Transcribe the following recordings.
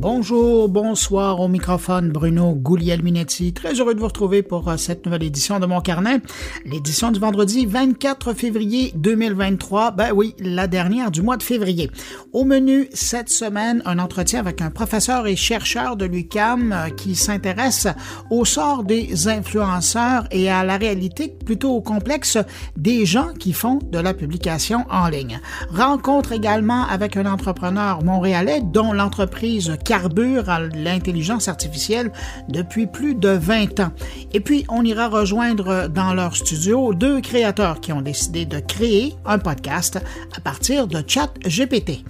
Bonjour, bonsoir, au microphone Bruno Guglielminetti. Très heureux de vous retrouver pour cette nouvelle édition de Mon Carnet, l'édition du vendredi 24 février 2023. Ben oui, la dernière du mois de février. Au menu cette semaine, un entretien avec un professeur et chercheur de l'UQAM qui s'intéresse au sort des influenceurs et à la réalité plutôt complexe des gens qui font de la publication en ligne. Rencontre également avec un entrepreneur montréalais dont l'entreprise carbure à l'intelligence artificielle depuis plus de 20 ans. Et puis, on ira rejoindre dans leur studio deux créateurs qui ont décidé de créer un podcast à partir de ChatGPT.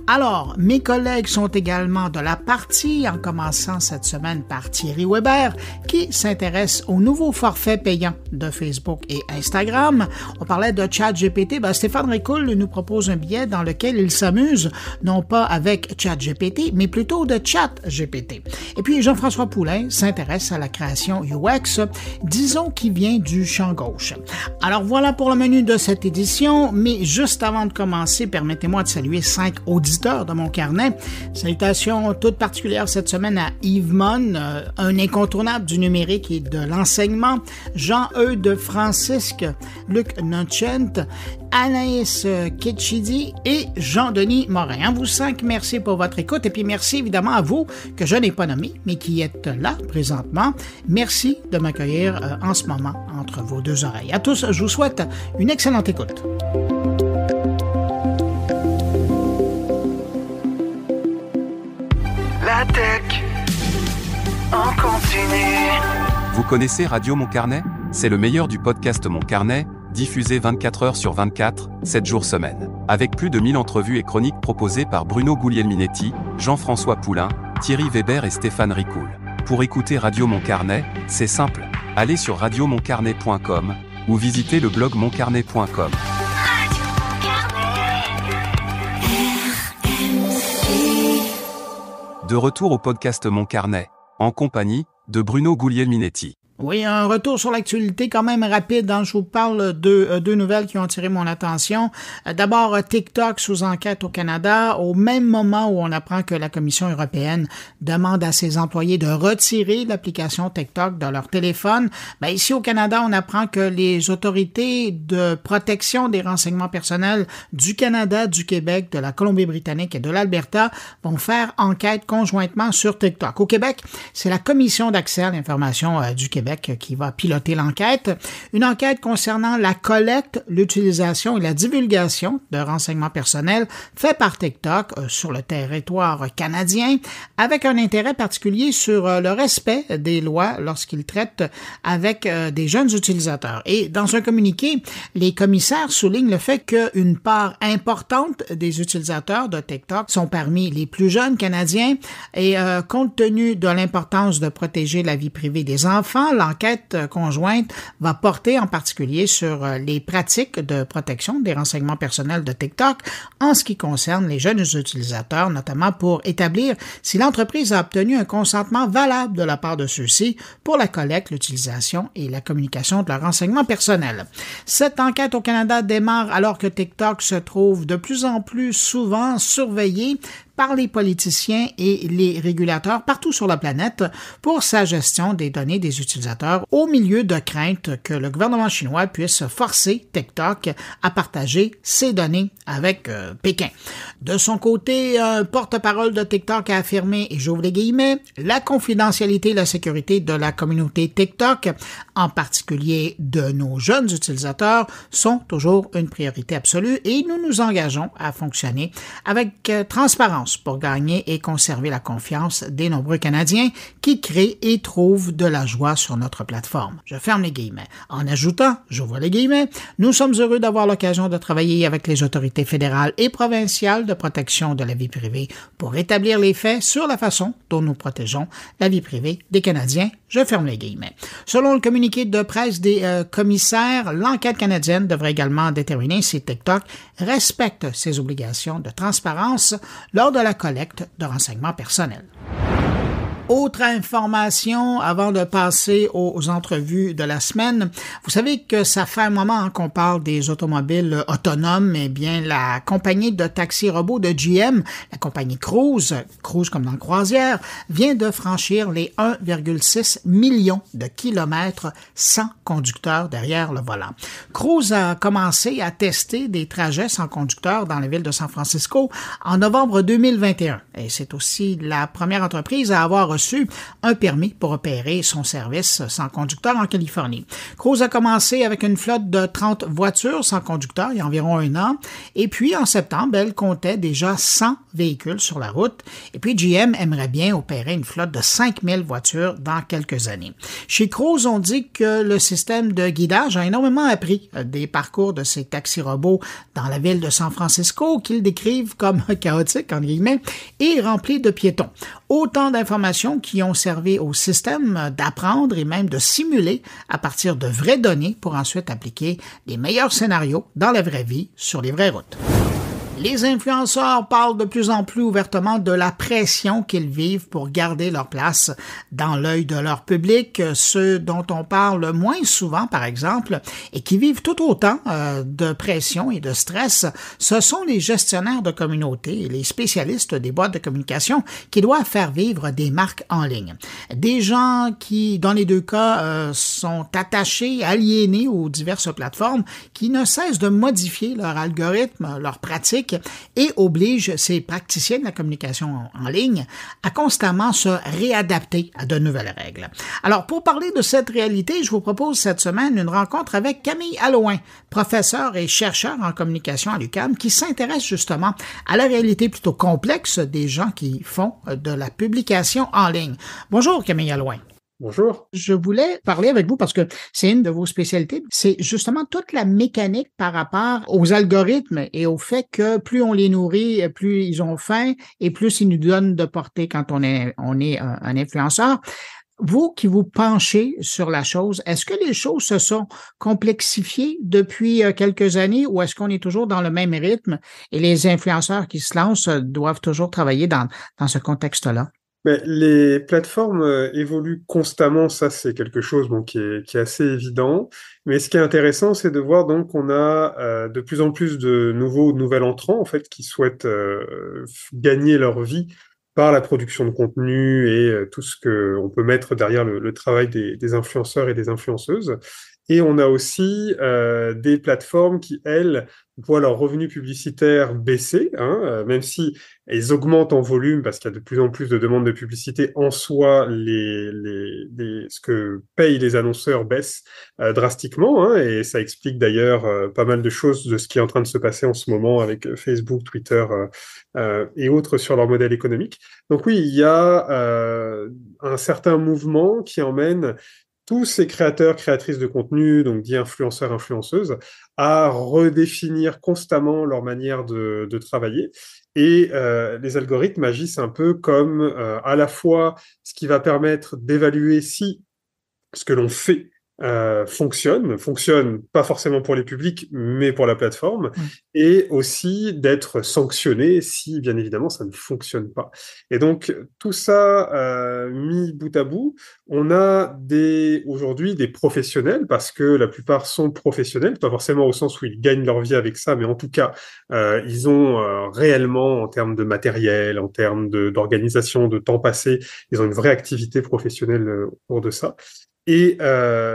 Alors, mes collègues sont également de la partie, en commençant cette semaine par Thierry Weber, qui s'intéresse au nouveau forfait payant de Facebook et Instagram. On parlait de ChatGPT. Stéphane Ricoul nous propose un billet dans lequel il s'amuse, non pas avec ChatGPT, mais plutôt de ChatGPT. Et puis, Jean-François Poulain s'intéresse à la création UX, disons qui vient du champ gauche. Alors, voilà pour le menu de cette édition, mais juste avant de commencer, permettez-moi de saluer 5 auditeurs de Mon Carnet. Salutations toutes particulières cette semaine à Yves Mon, un incontournable du numérique et de l'enseignement, Jean-Eudes Francisque, Luc Notchent, Anaïs Ketchidi et Jean-Denis Morin. À vous 5, merci pour votre écoute et puis merci évidemment à vous que je n'ai pas nommé mais qui êtes là présentement. Merci de m'accueillir en ce moment entre vos deux oreilles. À tous, je vous souhaite une excellente écoute. La tech en continu. Vous connaissez Radio Mon Carnet ? C'est le meilleur du podcast Mon Carnet, diffusé 24 heures sur 24, 7 jours semaine. Avec plus de 1000 entrevues et chroniques proposées par Bruno Guglielminetti, Jean-François Poulain, Thierry Weber et Stéphane Ricoul. Pour écouter Radio Mon Carnet, c'est simple. Allez sur radiomoncarnet.com ou visitez le blog moncarnet.com. De retour au podcast Mon Carnet, en compagnie de Bruno Guglielminetti. Oui, un retour sur l'actualité quand même rapide. Je vous parle de deux nouvelles qui ont attiré mon attention. D'abord, TikTok sous enquête au Canada, au même moment où on apprend que la Commission européenne demande à ses employés de retirer l'application TikTok de leur téléphone. Ici au Canada, on apprend que les autorités de protection des renseignements personnels du Canada, du Québec, de la Colombie-Britannique et de l'Alberta vont faire enquête conjointement sur TikTok. Au Québec, c'est la Commission d'accès à l'information du Québec qui va piloter l'enquête. Une enquête concernant la collecte, l'utilisation et la divulgation de renseignements personnels faits par TikTok sur le territoire canadien, avec un intérêt particulier sur le respect des lois lorsqu'il traite avec des jeunes utilisateurs. Et dans un communiqué, les commissaires soulignent le fait qu'une part importante des utilisateurs de TikTok sont parmi les plus jeunes Canadiens et compte tenu de l'importance de protéger la vie privée des enfants, l'enquête conjointe va porter en particulier sur les pratiques de protection des renseignements personnels de TikTok en ce qui concerne les jeunes utilisateurs, notamment pour établir si l'entreprise a obtenu un consentement valable de la part de ceux-ci pour la collecte, l'utilisation et la communication de leurs renseignements personnels. Cette enquête au Canada démarre alors que TikTok se trouve de plus en plus souvent surveillé par les politiciens et les régulateurs partout sur la planète pour sa gestion des données des utilisateurs au milieu de craintes que le gouvernement chinois puisse forcer TikTok à partager ses données avec Pékin. De son côté, un porte-parole de TikTok a affirmé, et j'ouvre les guillemets, la confidentialité et la sécurité de la communauté TikTok, en particulier de nos jeunes utilisateurs, sont toujours une priorité absolue et nous nous engageons à fonctionner avec transparence pour gagner et conserver la confiance des nombreux Canadiens qui créent et trouvent de la joie sur notre plateforme. Je ferme les guillemets. En ajoutant, j'ouvre les guillemets, nous sommes heureux d'avoir l'occasion de travailler avec les autorités fédérales et provinciales de protection de la vie privée pour établir les faits sur la façon dont nous protégeons la vie privée des Canadiens. Je ferme les guillemets. Selon le communiqué de presse des commissaires, l'enquête canadienne devrait également déterminer si TikTok respecte ses obligations de transparence lors de la collecte de renseignements personnels. Autre information avant de passer aux entrevues de la semaine. Vous savez que ça fait un moment qu'on parle des automobiles autonomes. Eh bien, la compagnie de taxi robot de GM, la compagnie Cruise comme dans Croisière, vient de franchir les 1,6 million de kilomètres sans conducteur derrière le volant. Cruise a commencé à tester des trajets sans conducteur dans la ville de San Francisco en novembre 2021. Et c'est aussi la première entreprise à avoir reçu un permis pour opérer son service sans conducteur en Californie. Cruise a commencé avec une flotte de 30 voitures sans conducteur il y a environ un an. Et puis, en septembre, elle comptait déjà 100 véhicules sur la route. Et puis, GM aimerait bien opérer une flotte de 5000 voitures dans quelques années. Chez Cruise, on dit que le système de guidage a énormément appris des parcours de ces taxis robots dans la ville de San Francisco, qu'ils décrivent comme chaotique, entre guillemets, et rempli de piétons. Autant d'informations qui ont servi au système d'apprendre et même de simuler à partir de vraies données pour ensuite appliquer les meilleurs scénarios dans la vraie vie sur les vraies routes. Les influenceurs parlent de plus en plus ouvertement de la pression qu'ils vivent pour garder leur place dans l'œil de leur public. Ceux dont on parle moins souvent, par exemple, et qui vivent tout autant de pression et de stress, ce sont les gestionnaires de communauté et les spécialistes des boîtes de communication qui doivent faire vivre des marques en ligne. Des gens qui, dans les deux cas, sont attachés, aliénés aux diverses plateformes, qui ne cessent de modifier leur algorithme, leurs pratiques, et oblige ces praticiens de la communication en ligne à constamment se réadapter à de nouvelles règles. Alors, pour parler de cette réalité, je vous propose cette semaine une rencontre avec Camille Allouin, professeur et chercheur en communication à l'UQAM, qui s'intéresse justement à la réalité plutôt complexe des gens qui font de la publication en ligne. Bonjour Camille Allouin. Bonjour. Je voulais parler avec vous parce que c'est une de vos spécialités. C'est justement toute la mécanique par rapport aux algorithmes et au fait que plus on les nourrit, plus ils ont faim et plus ils nous donnent de portée quand on est un influenceur. Vous qui vous penchez sur la chose, est-ce que les choses se sont complexifiées depuis quelques années ou est-ce qu'on est toujours dans le même rythme et les influenceurs qui se lancent doivent toujours travailler dans ce contexte-là? Mais les plateformes évoluent constamment, ça c'est quelque chose qui est assez évident. Mais ce qui est intéressant, c'est de voir donc qu'on a de plus en plus de nouveaux entrants en fait qui souhaitent gagner leur vie par la production de contenu et tout ce que on peut mettre derrière le travail des influenceurs et des influenceuses. Et on a aussi des plateformes qui, elles, voient leurs revenus publicitaires baisser, même si elles augmentent en volume parce qu'il y a de plus en plus de demandes de publicité. En soi, ce que payent les annonceurs baisse drastiquement, et ça explique d'ailleurs pas mal de choses de ce qui est en train de se passer en ce moment avec Facebook, Twitter et autres sur leur modèle économique. Donc oui, il y a un certain mouvement qui emmène tous ces créateurs, créatrices de contenu, donc dits influenceurs, influenceuses, à redéfinir constamment leur manière de travailler. Et les algorithmes agissent un peu comme à la fois ce qui va permettre d'évaluer si ce que l'on fait fonctionne pas forcément pour les publics, mais pour la plateforme, et aussi d'être sanctionné si, bien évidemment, ça ne fonctionne pas. Et donc, tout ça mis bout à bout, on a aujourd'hui des professionnels, parce que la plupart sont professionnels, pas forcément au sens où ils gagnent leur vie avec ça, mais en tout cas, ils ont réellement, en termes de matériel, en termes d'organisation, de temps passé, ils ont une vraie activité professionnelle autour de ça. Et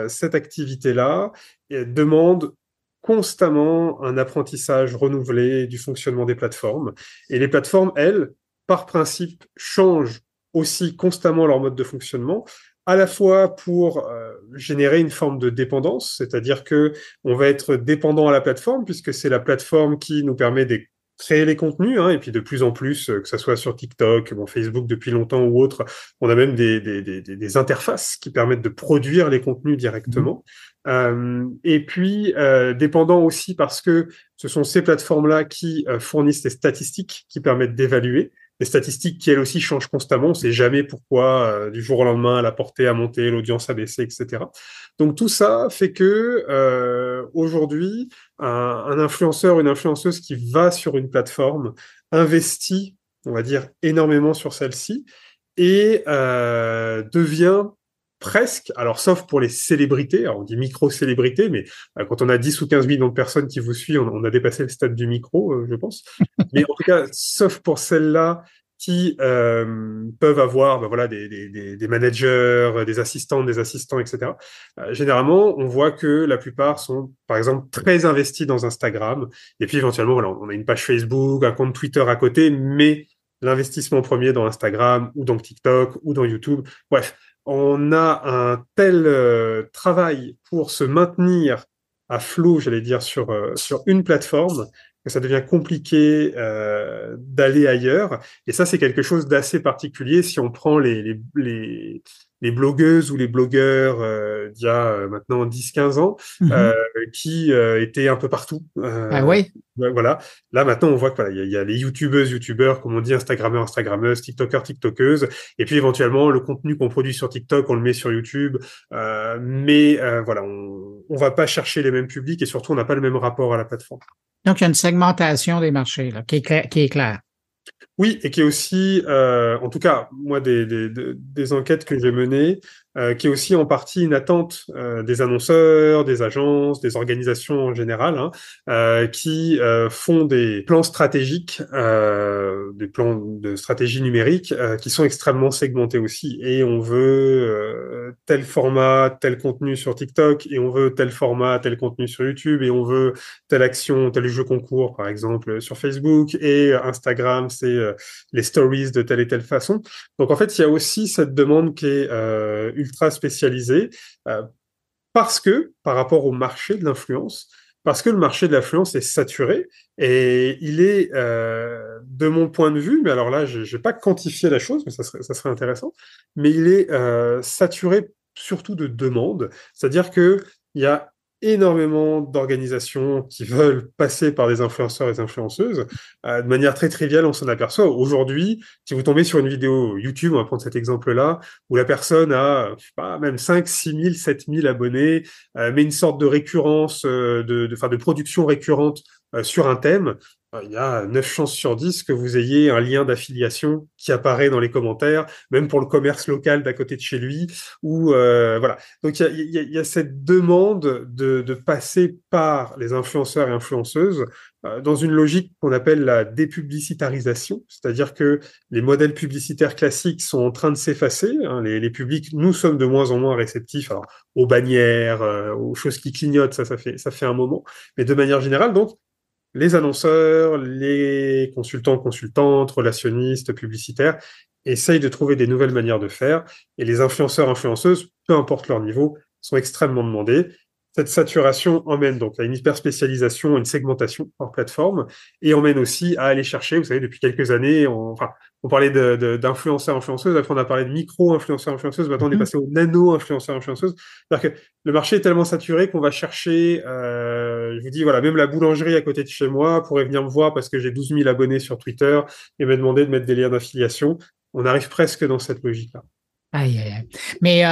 cette activité-là demande constamment un apprentissage renouvelé du fonctionnement des plateformes. Et les plateformes, elles, par principe, changent aussi constamment leur mode de fonctionnement, à la fois pour générer une forme de dépendance, c'est-à-dire que on va être dépendant à la plateforme, puisque c'est la plateforme qui nous permet de créer les contenus, et puis de plus en plus, que ça soit sur TikTok, Facebook depuis longtemps ou autre, on a même des interfaces qui permettent de produire les contenus directement. Et puis, dépendant aussi parce que ce sont ces plateformes-là qui fournissent des statistiques qui permettent d'évaluer, des statistiques qui, elles aussi, changent constamment. On ne sait jamais pourquoi, du jour au lendemain, la portée a monté, l'audience a baissé, etc. Donc, tout ça fait que, aujourd'hui, un influenceur, une influenceuse qui va sur une plateforme investit, on va dire, énormément sur celle-ci, et devient presque, alors sauf pour les célébrités, alors on dit micro-célébrités, mais quand on a 10 ou 15 millions de personnes qui vous suivent, on a dépassé le stade du micro, je pense. Mais en tout cas, sauf pour celles-là qui peuvent avoir voilà, des managers, des assistants, etc. Généralement, on voit que la plupart sont, par exemple, très investis dans Instagram. Et puis éventuellement, voilà, on a une page Facebook, un compte Twitter à côté, mais l'investissement premier dans Instagram ou dans TikTok ou dans YouTube. Bref, on a un tel travail pour se maintenir à flot, j'allais dire, sur une plateforme, que ça devient compliqué d'aller ailleurs. Et ça, c'est quelque chose d'assez particulier si on prend les blogueuses ou les blogueurs d'il y a maintenant 10-15 ans, qui étaient un peu partout. Ah oui. Voilà. Là, maintenant, on voit que voilà, il y a les youtubeuses, youtubeurs, comme on dit, instagrammeurs, instagrammeuses, tiktokers, tiktokeuses, et puis éventuellement, le contenu qu'on produit sur TikTok, on le met sur YouTube, mais voilà, on va pas chercher les mêmes publics et surtout, on n'a pas le même rapport à la plateforme. Donc, il y a une segmentation des marchés là, qui est claire. Oui, et qui est aussi, en tout cas, moi, des enquêtes que j'ai menées, qui est aussi en partie une attente des annonceurs, des agences, des organisations en général, qui font des plans stratégiques, des plans de stratégie numérique, qui sont extrêmement segmentés aussi. Et on veut tel format, tel contenu sur TikTok, et on veut tel format, tel contenu sur YouTube, et on veut telle action, tel jeu concours, par exemple, sur Facebook, et Instagram, c'est les stories de telle et telle façon. Donc en fait, il y a aussi cette demande qui est ultra spécialisée parce que, par rapport au marché de l'influence, parce que le marché de l'influence est saturé et il est, de mon point de vue, mais alors là, je n'ai pas quantifié la chose, mais ça serait intéressant, mais il est saturé surtout de demandes, c'est-à-dire que il y a énormément d'organisations qui veulent passer par des influenceurs et des influenceuses. De manière très triviale, on s'en aperçoit. Aujourd'hui, si vous tombez sur une vidéo YouTube, on va prendre cet exemple-là, où la personne a, je sais pas, même 5, 6 000, 7 000 abonnés, mais une sorte de récurrence, de production récurrente sur un thème, il y a 9 chances sur 10 que vous ayez un lien d'affiliation qui apparaît dans les commentaires, même pour le commerce local d'à côté de chez lui, ou voilà. Donc il y a cette demande de passer par les influenceurs et influenceuses dans une logique qu'on appelle la dépublicitarisation, c'est-à-dire que les modèles publicitaires classiques sont en train de s'effacer. Les publics, nous sommes de moins en moins réceptifs alors, aux bannières, aux choses qui clignotent, ça fait un moment. Mais de manière générale, donc, les annonceurs, les consultants, consultantes, relationnistes, publicitaires essayent de trouver des nouvelles manières de faire et les influenceurs, influenceuses, peu importe leur niveau, sont extrêmement demandés. Cette saturation emmène donc à une hyper-spécialisation, une segmentation hors plateforme et emmène aussi à aller chercher, vous savez, depuis quelques années, on parlait d'influenceurs, influenceuses, après on a parlé de micro-influenceurs, influenceuses, maintenant on est passé aux nano-influenceurs, influenceuses. C'est-à-dire que le marché est tellement saturé qu'on va chercher, je vous dis, voilà, même la boulangerie à côté de chez moi pourrait venir me voir parce que j'ai 12 000 abonnés sur Twitter et me demander de mettre des liens d'affiliation. On arrive presque dans cette logique-là. Aïe, aïe, aïe. Mais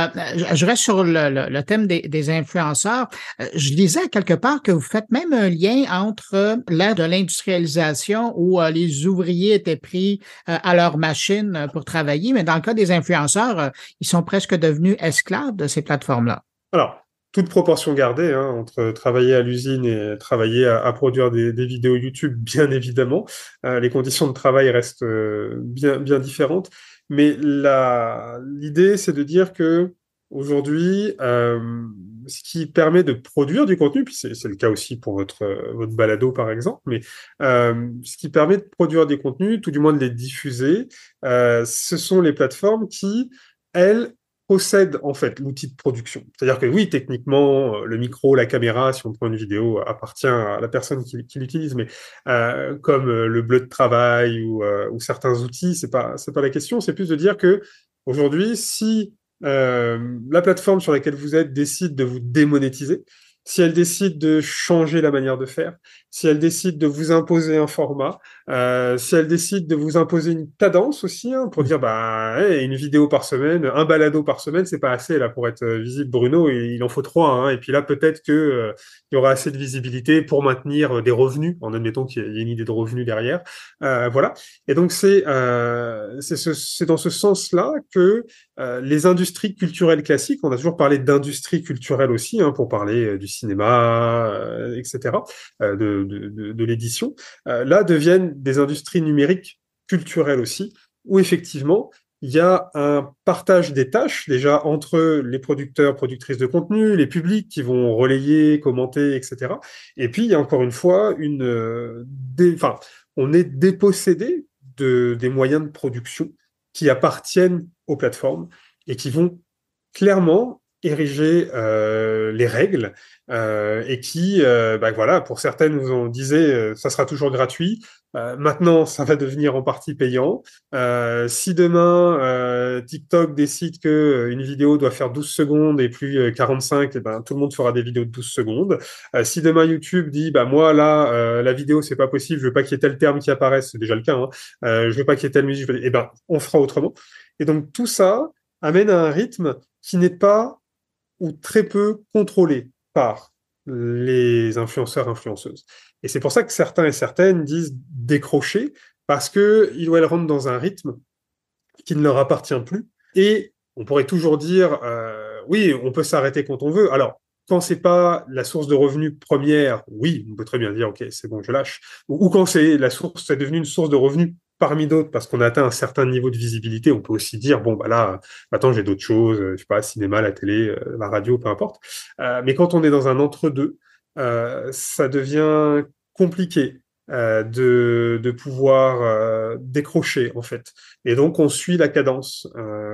je reste sur le thème des influenceurs. Je lisais quelque part que vous faites même un lien entre l'ère de l'industrialisation où les ouvriers étaient pris à leur machine pour travailler, mais dans le cas des influenceurs, ils sont presque devenus esclaves de ces plateformes-là. Alors, toute proportion gardée entre travailler à l'usine et travailler à produire des vidéos YouTube, bien évidemment. Les conditions de travail restent bien différentes. Mais l'idée, c'est de dire que aujourd'hui, ce qui permet de produire du contenu, puis c'est le cas aussi pour votre balado par exemple, mais ce qui permet de produire des contenus, tout du moins de les diffuser, ce sont les plateformes qui, elles, possèdent en fait l'outil de production. C'est-à-dire que oui, techniquement, le micro, la caméra, si on prend une vidéo, appartient à la personne qui l'utilise, mais comme le bleu de travail ou certains outils, c'est pas la question. C'est plus de dire que aujourd'hui, si la plateforme sur laquelle vous êtes décide de vous démonétiser, si elle décide de changer la manière de faire, si elle décide de vous imposer un format, si elle décide de vous imposer une cadence aussi, hein, pour dire bah hey, une vidéo par semaine, un balado par semaine, c'est pas assez là pour être visible, Bruno, et il en faut trois. Hein, et puis là, peut-être que il y aura assez de visibilité pour maintenir des revenus, en admettant qu'il y ait une idée de revenus derrière. Voilà. Et donc c'est dans ce sens-là que les industries culturelles classiques, on a toujours parlé d'industrie culturelle aussi, hein, pour parler du cinéma, etc., de l'édition, là deviennent des industries numériques culturelles aussi, où effectivement, il y a un partage des tâches déjà entre les producteurs, productrices de contenu, les publics qui vont relayer, commenter, etc. Et puis, il y a encore une fois enfin, on est dépossédé des moyens de production qui appartiennent aux plateformes et qui vont clairement ériger les règles et qui, bah, voilà, pour certaines, vous en disiez, ça sera toujours gratuit. Maintenant, ça va devenir en partie payant. Si demain, TikTok décide que une vidéo doit faire 12 secondes et plus 45, et ben, tout le monde fera des vidéos de 12 secondes. Si demain, YouTube dit, bah, moi, là, la vidéo, c'est pas possible, je veux pas qu'il y ait tel terme qui apparaisse, c'est déjà le cas, hein. Je veux pas qu'il y ait telle musique, et ben, on fera autrement. Et donc, tout ça amène à un rythme qui n'est pas ou très peu contrôlé par les influenceurs, influenceuses. Et c'est pour ça que certains et certaines disent décrocher, parce qu'ils ou elles rentrent dans un rythme qui ne leur appartient plus. Et on pourrait toujours dire, oui, on peut s'arrêter quand on veut. Alors, quand c'est pas la source de revenus première, oui, on peut très bien dire, ok, c'est bon, je lâche. Ou quand c'est c'est devenu une source de revenus parmi d'autres parce qu'on a atteint un certain niveau de visibilité, on peut aussi dire, bon, bah là, attends, j'ai d'autres choses, je sais pas, cinéma, la télé, la radio, peu importe. Mais quand on est dans un entre-deux, ça devient compliqué de pouvoir décrocher en fait. Et donc on suit la cadence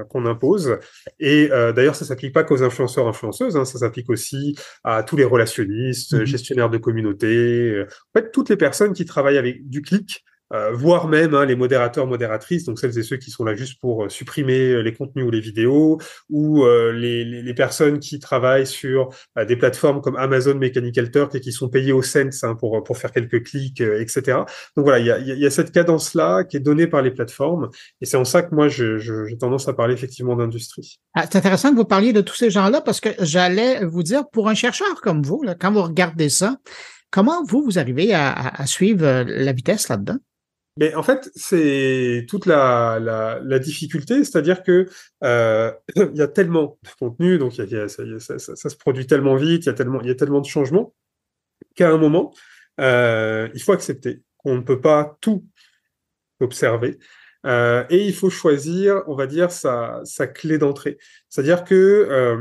qu'on impose. Et d'ailleurs ça s'applique pas qu'aux influenceurs influenceuses, hein, ça s'applique aussi à tous les relationnistes, gestionnaires de communautés, en fait toutes les personnes qui travaillent avec du clic. Voire même hein, les modérateurs, modératrices, donc celles et ceux qui sont là juste pour supprimer les contenus ou les vidéos, ou les personnes qui travaillent sur des plateformes comme Amazon Mechanical Turk et qui sont payées au cents hein, pour faire quelques clics, etc. Donc voilà, il y a cette cadence-là qui est donnée par les plateformes, et c'est en ça que moi j'ai tendance à parler effectivement d'industrie. Ah, c'est intéressant que vous parliez de tous ces gens-là parce que j'allais vous dire, pour un chercheur comme vous, là, quand vous regardez ça, comment vous arrivez à suivre la vitesse là-dedans? Mais en fait, c'est toute la difficulté, c'est-à-dire que il y a tellement de contenu, donc ça se produit tellement vite, il y a tellement de changements qu'à un moment, il faut accepter qu'on ne peut pas tout observer. Et il faut choisir, on va dire, sa clé d'entrée. C'est-à-dire que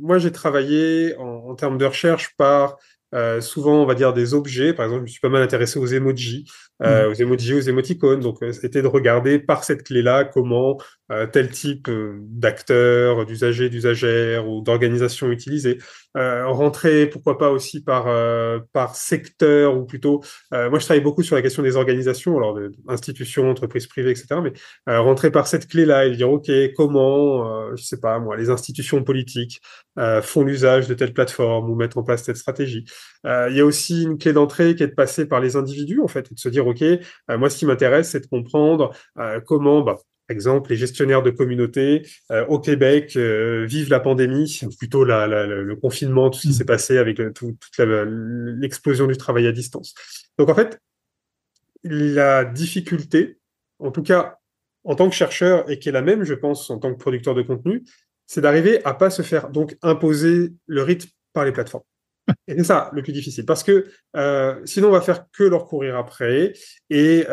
moi, j'ai travaillé en termes de recherche par souvent, on va dire, des objets. Par exemple, je me suis pas mal intéressé aux émoticônes. Donc, c'était de regarder par cette clé-là comment tel type d'acteurs, d'usagers, d'usagères ou d'organisations utilisées. Rentrer, pourquoi pas aussi par secteur ou plutôt moi, je travaille beaucoup sur la question des organisations, alors institutions, entreprises privées, etc. Mais rentrer par cette clé-là et dire, OK, comment, je sais pas moi, les institutions politiques font l'usage de telle plateforme ou mettent en place telle stratégie. Il y a aussi une clé d'entrée qui est de passer par les individus, en fait, et de se dire, OK, moi, ce qui m'intéresse, c'est de comprendre comment, bah, par exemple, les gestionnaires de communautés au Québec vivent la pandémie, plutôt le confinement, tout ce qui s'est passé avec toute l'explosion du travail à distance. Donc en fait, la difficulté, en tout cas en tant que chercheur, et qui est la même, je pense, en tant que producteur de contenu, c'est d'arriver à pas se faire donc imposer le rythme par les plateformes. Et c'est ça le plus difficile, parce que sinon on va faire que leur courir après. Et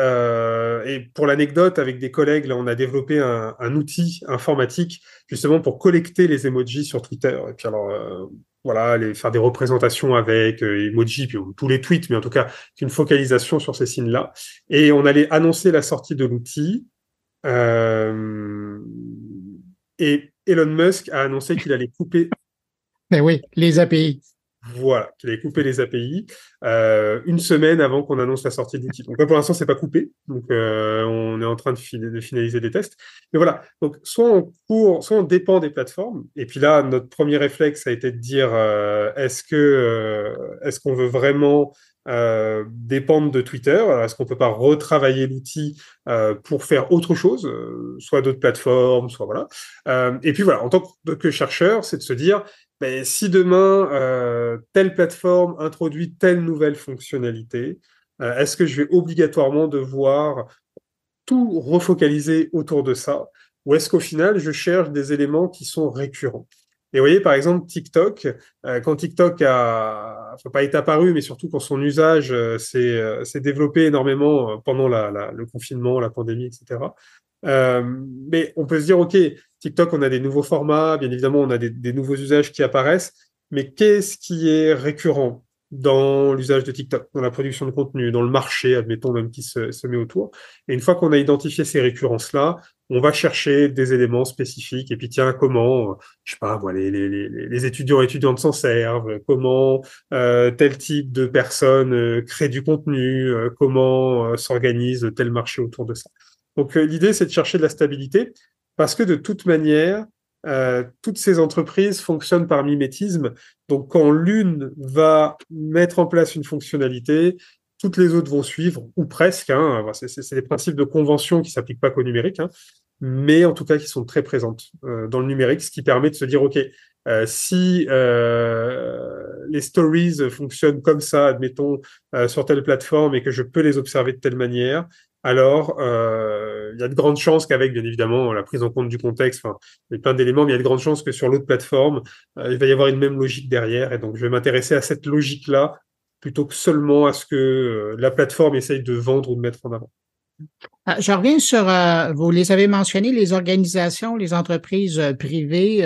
pour l'anecdote, avec des collègues, là, on a développé un outil informatique justement pour collecter les emojis sur Twitter. Et puis alors, voilà, faire des représentations avec emojis, puis tous les tweets, mais en tout cas une focalisation sur ces signes-là. Et on allait annoncer la sortie de l'outil. Et Elon Musk a annoncé qu'il allait couper. Ben oui, les API. Voilà, qu'il avait coupé les API une semaine avant qu'on annonce la sortie de l'outil. Donc là, pour l'instant, c'est pas coupé. Donc on est en train de finaliser des tests. Mais voilà, donc soit on dépend des plateformes. Et puis là, notre premier réflexe a été de dire est-ce qu'on veut vraiment dépendre de Twitter? Alors, est-ce qu'on peut pas retravailler l'outil pour faire autre chose, soit d'autres plateformes, soit voilà. Et puis voilà, en tant que chercheur, c'est de se dire mais si demain, telle plateforme introduit telle nouvelle fonctionnalité, est-ce que je vais obligatoirement devoir tout refocaliser autour de ça? Ou est-ce qu'au final, je cherche des éléments qui sont récurrents? Et vous voyez, par exemple, TikTok, quand TikTok enfin, pas est apparu, mais surtout quand son usage s'est développé énormément pendant le confinement, la pandémie, etc. Mais on peut se dire, OK, TikTok, on a des nouveaux formats, bien évidemment, on a des nouveaux usages qui apparaissent, mais qu'est-ce qui est récurrent dans l'usage de TikTok, dans la production de contenu, dans le marché, admettons même qui se met autour. Et une fois qu'on a identifié ces récurrences-là, on va chercher des éléments spécifiques. Et puis tiens, comment, je sais pas, voilà, les étudiants et étudiantes s'en servent, comment tel type de personnes crée du contenu, comment s'organise tel marché autour de ça. Donc l'idée, c'est de chercher de la stabilité, parce que de toute manière, toutes ces entreprises fonctionnent par mimétisme. Donc, quand l'une va mettre en place une fonctionnalité, toutes les autres vont suivre, ou presque. Hein. C'est des principes de convention qui s'appliquent pas qu'au numérique, hein, mais en tout cas qui sont très présentes dans le numérique, ce qui permet de se dire, OK, si les stories fonctionnent comme ça, admettons, sur telle plateforme, et que je peux les observer de telle manière, alors il y a de grandes chances qu'avec, bien évidemment, la prise en compte du contexte, enfin, il y a plein d'éléments, mais il y a de grandes chances que sur l'autre plateforme, il va y avoir une même logique derrière. Et donc, je vais m'intéresser à cette logique-là plutôt que seulement à ce que la plateforme essaye de vendre ou de mettre en avant. Je reviens sur, vous les avez mentionnés, les organisations, les entreprises privées.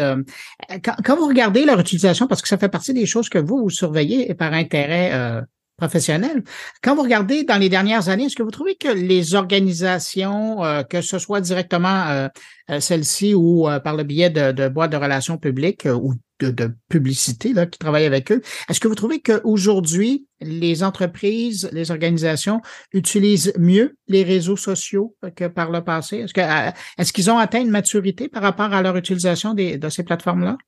Quand vous regardez leur utilisation, parce que ça fait partie des choses que vous surveillez et par intérêt professionnel, quand vous regardez dans les dernières années, est-ce que vous trouvez que les organisations, que ce soit directement celles-ci ou par le biais de boîtes de relations publiques ou de publicité là, qui travaillent avec eux, est-ce que vous trouvez qu'aujourd'hui, les entreprises, les organisations utilisent mieux les réseaux sociaux que par le passé? Est-ce qu'ils ont atteint une maturité par rapport à leur utilisation de ces plateformes-là?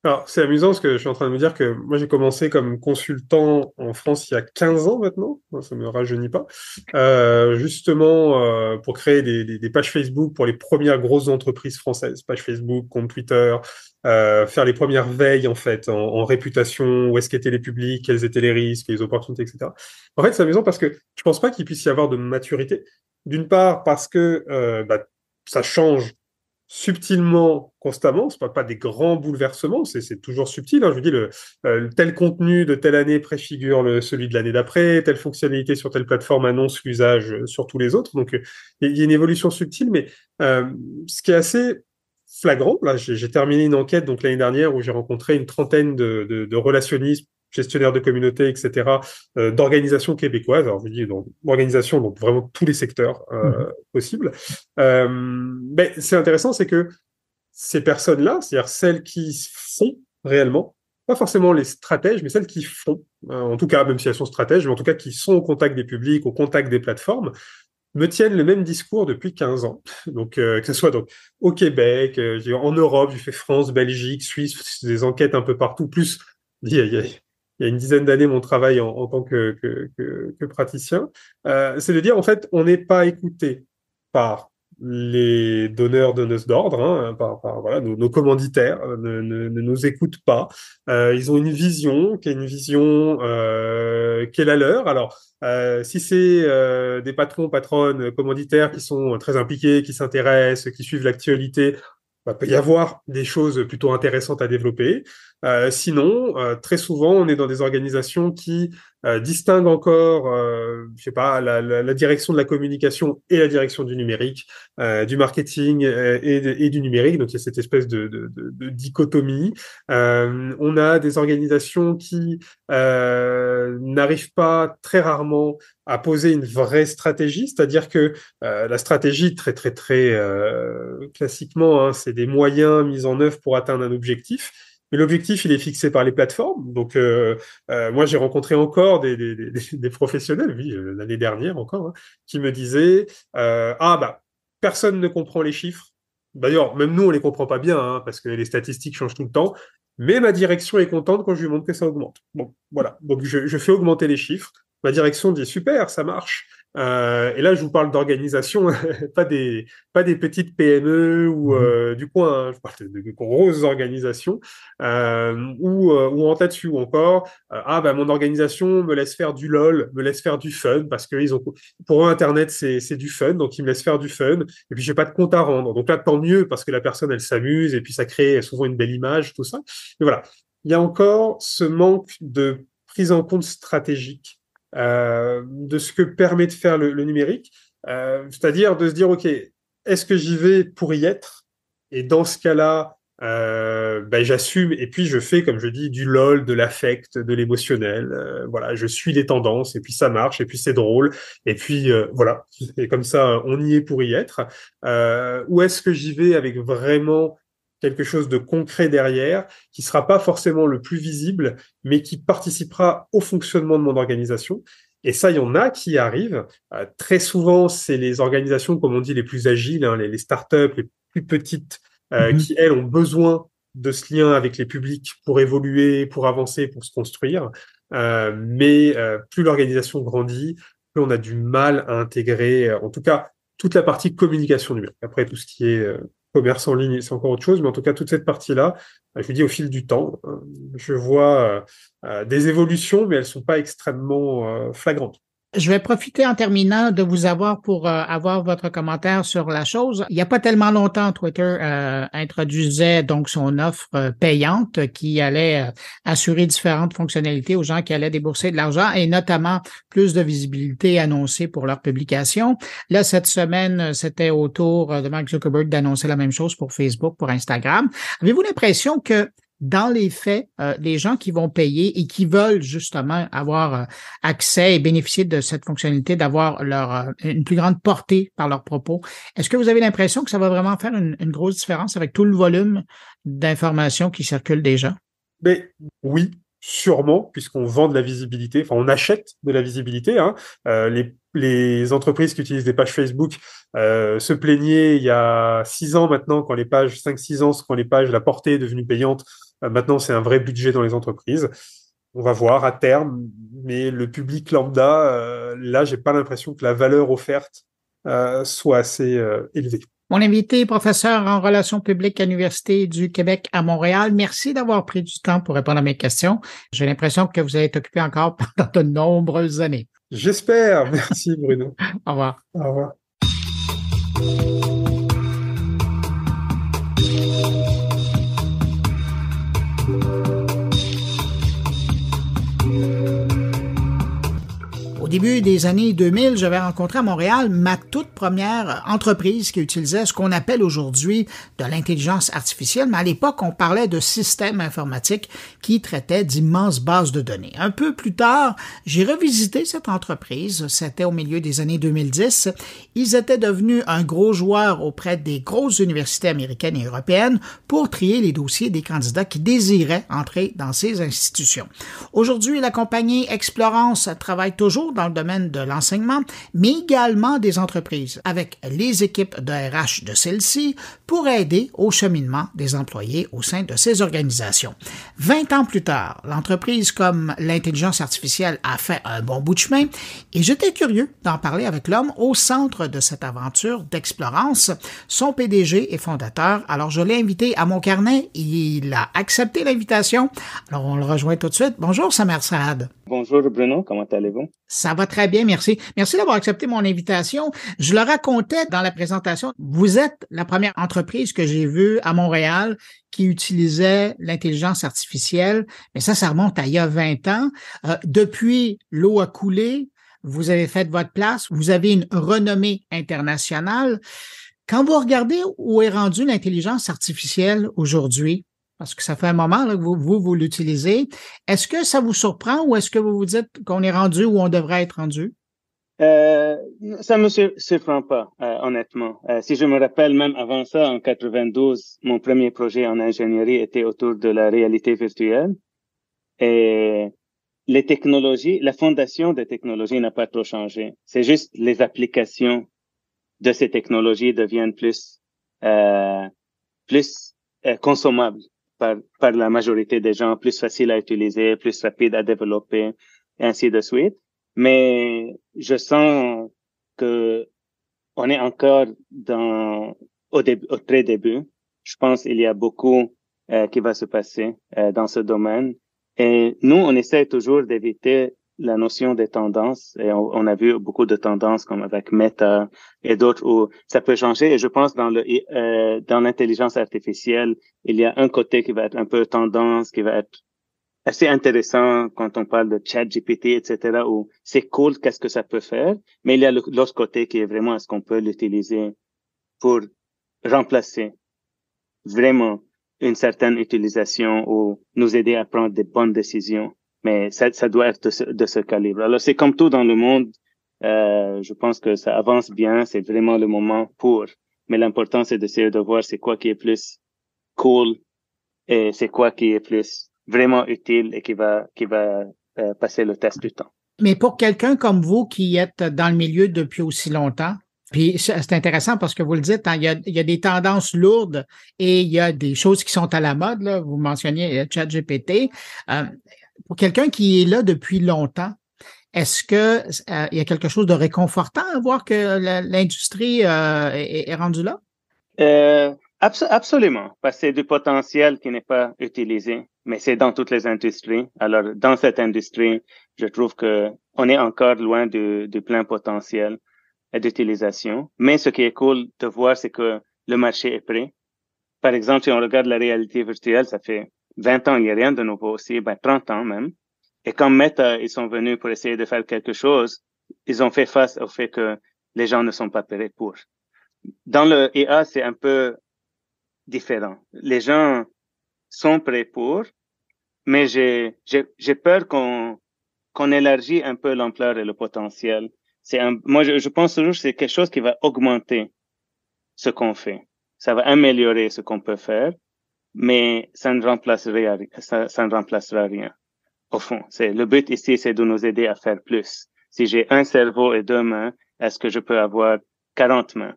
Alors, c'est amusant parce que je suis en train de me dire que moi, j'ai commencé comme consultant en France il y a 15 ans maintenant, ça me rajeunit pas, justement pour créer des pages Facebook pour les premières grosses entreprises françaises, pages Facebook, compte Twitter, faire les premières veilles en fait en réputation, où est-ce qu'étaient les publics, quels étaient les risques, les opportunités, etc. En fait, c'est amusant parce que je pense pas qu'il puisse y avoir de maturité. D'une part parce que ça change subtilement, constamment, c'est pas des grands bouleversements, c'est toujours subtil. Hein. Je vous dis, tel contenu de telle année préfigure celui de l'année d'après, telle fonctionnalité sur telle plateforme annonce l'usage sur tous les autres. Donc, il y a une évolution subtile, mais ce qui est assez flagrant, là, j'ai terminé une enquête donc l'année dernière où j'ai rencontré une trentaine de relationnistes, gestionnaires de communautés, etc., d'organisations québécoises. Alors, je dis donc organisations, donc vraiment tous les secteurs possibles. Mais c'est intéressant, c'est que ces personnes-là, c'est-à-dire celles qui font réellement, pas forcément les stratèges, mais celles qui font, en tout cas, même si elles sont stratèges, mais en tout cas qui sont au contact des publics, au contact des plateformes, me tiennent le même discours depuis 15 ans. Donc, que ce soit donc au Québec, en Europe, j'ai fait France, Belgique, Suisse, des enquêtes un peu partout, plus il y a une dizaine d'années, mon travail en tant que praticien, c'est de dire, en fait, on n'est pas écouté par les donneurs d'ordre, hein, voilà, nos commanditaires ne nous écoutent pas. Ils ont une vision qui est une vision qui est la leur. Alors, si c'est des patrons, patronnes, commanditaires qui sont très impliqués, qui s'intéressent, qui suivent l'actualité, peut y avoir des choses plutôt intéressantes à développer. Sinon, très souvent, on est dans des organisations qui distinguent encore, je sais pas, la direction de la communication et la direction du numérique, du marketing et du numérique. Donc, il y a cette espèce de dichotomie. On a des organisations qui n'arrivent pas très rarement à poser une vraie stratégie, c'est-à-dire que la stratégie, très classiquement, hein, c'est des moyens mis en œuvre pour atteindre un objectif. mais l'objectif, il est fixé par les plateformes. Donc, moi, j'ai rencontré encore des professionnels, oui, l'année dernière encore, hein, qui me disaient, personne ne comprend les chiffres. D'ailleurs, même nous, on les comprend pas bien, hein, parce que les statistiques changent tout le temps. Mais ma direction est contente quand je lui montre que ça augmente. Bon, voilà. Donc, je fais augmenter les chiffres. Ma direction dit super, ça marche. Et là, je vous parle d'organisation, pas des petites PME ou du coin. Hein. Je parle de grosses organisations où en là-dessus ou encore mon organisation me laisse faire du LOL, me laisse faire du fun parce que pour eux Internet c'est du fun, donc ils me laissent faire du fun. Et puis j'ai pas de compte à rendre. Donc là, tant mieux parce que la personne elle s'amuse et puis ça crée souvent une belle image, tout ça. Et voilà. Il y a encore ce manque de prise en compte stratégique de ce que permet de faire le numérique, c'est-à-dire de se dire, OK, est-ce que j'y vais pour y être? Et dans ce cas-là, j'assume et puis je fais, comme je dis, du LOL, de l'affect, de l'émotionnel. Voilà, je suis les tendances et puis ça marche et puis c'est drôle et puis voilà. Et comme ça, on y est pour y être. Ou est-ce que j'y vais avec vraiment quelque chose de concret derrière, qui sera pas forcément le plus visible, mais qui participera au fonctionnement de mon organisation. Et ça, il y en a qui arrivent. Très souvent, c'est les organisations, comme on dit, les plus agiles, hein, les startups, les plus petites, qui, elles, ont besoin de ce lien avec les publics pour évoluer, pour avancer, pour se construire. Mais plus l'organisation grandit, plus on a du mal à intégrer, en tout cas, toute la partie communication numérique. Après, tout ce qui est commerce en ligne, c'est encore autre chose, mais en tout cas, toute cette partie-là, je vous dis, au fil du temps, je vois des évolutions, mais elles sont pas extrêmement flagrantes. Je vais profiter en terminant de vous avoir pour avoir votre commentaire sur la chose. Il n'y a pas tellement longtemps, Twitter introduisait donc son offre payante qui allait assurer différentes fonctionnalités aux gens qui allaient débourser de l'argent et notamment plus de visibilité annoncée pour leurs publications. Là, cette semaine, c'était au tour de Mark Zuckerberg d'annoncer la même chose pour Facebook, pour Instagram. Avez-vous l'impression que dans les faits, les gens qui vont payer et qui veulent justement avoir accès et bénéficier de cette fonctionnalité, d'avoir une plus grande portée par leurs propos, est-ce que vous avez l'impression que ça va vraiment faire une grosse différence avec tout le volume d'informations qui circulent déjà? Mais oui, sûrement, puisqu'on vend de la visibilité, enfin on achète de la visibilité. Hein. Les entreprises qui utilisent des pages Facebook se plaignaient il y a 6 ans maintenant, quand les pages, 5-6 ans, quand les pages, la portée est devenue payante. Maintenant, c'est un vrai budget dans les entreprises. On va voir à terme, mais le public lambda, là, j'ai pas l'impression que la valeur offerte soit assez élevée. Mon invité, professeur en relations publiques à l'Université du Québec à Montréal, merci d'avoir pris du temps pour répondre à mes questions. J'ai l'impression que vous allez être occupé encore pendant de nombreuses années. J'espère. Merci, Bruno. Au revoir. Au revoir. Au début des années 2000, j'avais rencontré à Montréal ma toute première entreprise qui utilisait ce qu'on appelle aujourd'hui de l'intelligence artificielle, mais à l'époque, on parlait de systèmes informatiques qui traitaient d'immenses bases de données. Un peu plus tard, j'ai revisité cette entreprise, c'était au milieu des années 2010. Ils étaient devenus un gros joueur auprès des grosses universités américaines et européennes pour trier les dossiers des candidats qui désiraient entrer dans ces institutions. Aujourd'hui, la compagnie Explorance travaille toujours dans le domaine de l'enseignement, mais également des entreprises avec les équipes de RH de celles-ci pour aider au cheminement des employés au sein de ces organisations. 20 ans plus tard, l'entreprise comme l'intelligence artificielle a fait un bon bout de chemin et j'étais curieux d'en parler avec l'homme au centre de cette aventure d'Explorance, son PDG et fondateur. Alors je l'ai invité à mon carnet, il a accepté l'invitation. Alors on le rejoint tout de suite. Bonjour Samer Saad. Bonjour Bruno, comment allez-vous? Ça va très bien, merci. Merci d'avoir accepté mon invitation. Je le racontais dans la présentation. Vous êtes la première entreprise que j'ai vue à Montréal qui utilisait l'intelligence artificielle, mais ça remonte à il y a 20 ans. Depuis, l'eau a coulé, vous avez fait votre place, vous avez une renommée internationale. Quand vous regardez où est rendue l'intelligence artificielle aujourd'hui, parce que ça fait un moment là, que vous l'utilisez. Est-ce que ça vous surprend ou est-ce que vous vous dites qu'on est rendu où on devrait être rendu? Euh, Ça me surprend pas, honnêtement. Si je me rappelle, même avant ça, en 92, mon premier projet en ingénierie était autour de la réalité virtuelle. Et les technologies, la fondation des technologies n'a pas trop changé. C'est juste les applications de ces technologies deviennent euh, plus consommables par la majorité des gens, plus faciles à utiliser, plus rapides à développer, et ainsi de suite. Mais je sens que on est encore au très début. Je pense qu'il y a beaucoup qui va se passer dans ce domaine. Et nous, on essaie toujours d'éviter la notion des tendances. Et on a vu beaucoup de tendances comme avec Meta et d'autres où ça peut changer. Et je pense dans l'intelligence artificielle, il y a un côté qui va être un peu tendance, qui va être assez intéressant quand on parle de ChatGPT, etc., où c'est cool, qu'est-ce que ça peut faire, mais il y a l'autre côté qui est vraiment est-ce qu'on peut l'utiliser pour remplacer vraiment une certaine utilisation ou nous aider à prendre des bonnes décisions. Mais ça doit être de ce calibre. Alors, c'est comme tout dans le monde. Je pense que ça avance bien. C'est vraiment le moment pour. Mais l'important, c'est d'essayer de voir c'est quoi qui est plus cool et c'est quoi qui est plus vraiment utile et qui va passer le test du temps. Mais pour quelqu'un comme vous qui êtes dans le milieu depuis aussi longtemps, puis c'est intéressant parce que vous le dites, hein, il y a des tendances lourdes et il y a des choses qui sont à la mode. Là. Vous mentionniez ChatGPT. Pour quelqu'un qui est là depuis longtemps, est-ce que il y a quelque chose de réconfortant à voir que l'industrie est rendue là? Absolument, parce que c'est du potentiel qui n'est pas utilisé, mais c'est dans toutes les industries. Alors, dans cette industrie, je trouve que on est encore loin du plein potentiel d'utilisation. Mais ce qui est cool de voir, c'est que le marché est prêt. Par exemple, si on regarde la réalité virtuelle, ça fait 20 ans, il n'y a rien de nouveau aussi, 30 ans même. Et quand Meta, ils sont venus pour essayer de faire quelque chose, ils ont fait face au fait que les gens ne sont pas prêts pour. Dans le IA, c'est un peu différent. Les gens sont prêts pour, mais j'ai peur qu'on élargit un peu l'ampleur et le potentiel. Moi, je pense toujours que c'est quelque chose qui va augmenter ce qu'on fait. Ça va améliorer ce qu'on peut faire, mais ça ne remplacera rien. Au fond, le but ici, c'est de nous aider à faire plus. Si j'ai un cerveau et 2 mains, est-ce que je peux avoir 40 mains?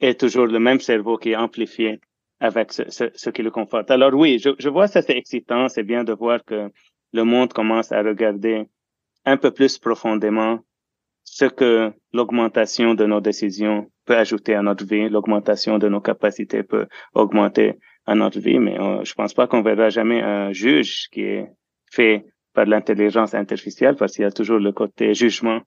Et toujours le même cerveau qui est amplifié avec ce qui le conforte. Alors oui, je vois ça, c'est excitant. C'est bien de voir que le monde commence à regarder un peu plus profondément ce que l'augmentation de nos décisions peut ajouter à notre vie, l'augmentation de nos capacités peut augmenter à notre vie, mais je pense pas qu'on verra jamais un juge qui est fait par l'intelligence artificielle parce qu'il y a toujours le côté jugement.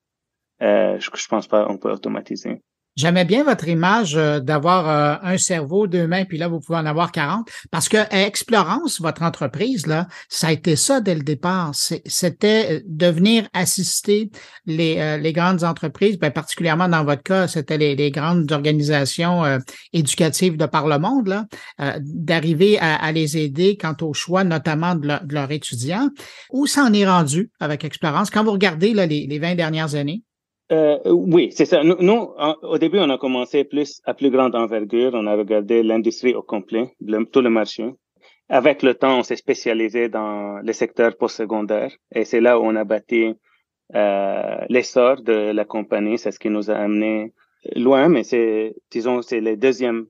Je pense pas on peut automatiser. J'aimais bien votre image d'avoir un cerveau, 2 mains, puis là, vous pouvez en avoir 40. Parce que à Explorance, votre entreprise, là, ça a été ça dès le départ. C'était de venir assister les grandes entreprises, ben, particulièrement dans votre cas, c'était les grandes organisations éducatives de par le monde, là, d'arriver à les aider quant au choix, notamment de leurs étudiants. Où ça en est rendu avec Explorance? Quand vous regardez là, les 20 dernières années? Oui, c'est ça. Nous, au début, on a commencé à plus grande envergure. On a regardé l'industrie au complet, tout le marché. Avec le temps, on s'est spécialisé dans les secteurs postsecondaires et c'est là où on a bâti l'essor de la compagnie. C'est ce qui nous a amené loin, mais c'est les deuxièmes.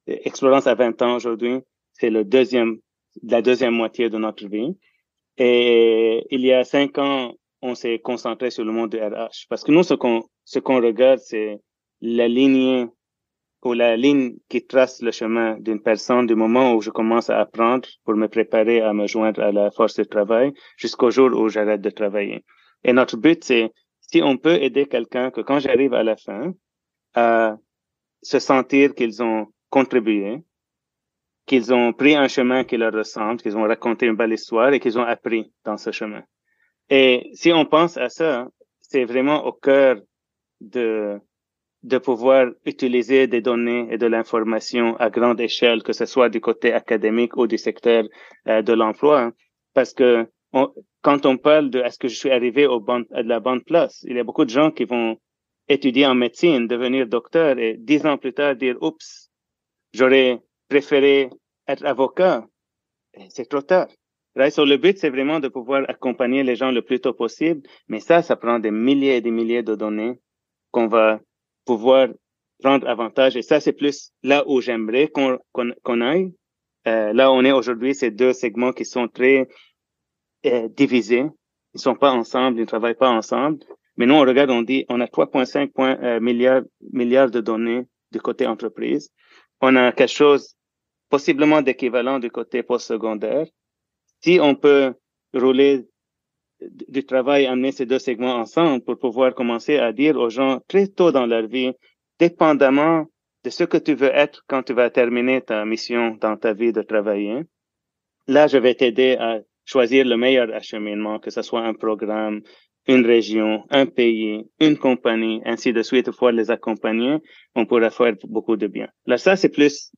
Explorance à 20 ans aujourd'hui, c'est la deuxième moitié de notre vie. Et il y a 5 ans, on s'est concentré sur le monde du RH. Parce que nous, ce qu'on regarde, c'est la lignée ou la ligne qui trace le chemin d'une personne du moment où je commence à apprendre pour me préparer à me joindre à la force de travail jusqu'au jour où j'arrête de travailler. Et notre but, c'est si on peut aider quelqu'un que quand j'arrive à la fin, à se sentir qu'ils ont contribué, qu'ils ont pris un chemin qui leur ressemble, qu'ils ont raconté une belle histoire et qu'ils ont appris dans ce chemin. Et si on pense à ça, c'est vraiment au cœur de pouvoir utiliser des données et de l'information à grande échelle, que ce soit du côté académique ou du secteur de l'emploi. Parce que quand on parle de est-ce que je suis arrivé à la bonne place, il y a beaucoup de gens qui vont étudier en médecine, devenir docteur et 10 ans plus tard dire, oups, j'aurais préféré être avocat. Et c'est trop tard. Right? So, le but, c'est vraiment de pouvoir accompagner les gens le plus tôt possible. Mais ça prend des milliers et des milliers de données qu'on va pouvoir prendre avantage. Et ça, c'est plus là où j'aimerais qu'on aille. Là, on est aujourd'hui, ces deux segments qui sont très divisés. Ils sont pas ensemble, ils ne travaillent pas ensemble. Mais nous, on regarde, on dit, on a 3,5 milliards de données du côté entreprise. On a quelque chose possiblement d'équivalent du côté postsecondaire. Si on peut rouler du travail, amener ces deux segments ensemble pour pouvoir commencer à dire aux gens très tôt dans leur vie, dépendamment de ce que tu veux être quand tu vas terminer ta mission dans ta vie de travailler, là, je vais t'aider à choisir le meilleur acheminement, que ce soit un programme, une région, un pays, une compagnie, ainsi de suite, pour les accompagner, on pourra faire beaucoup de bien. Là, ça, c'est plus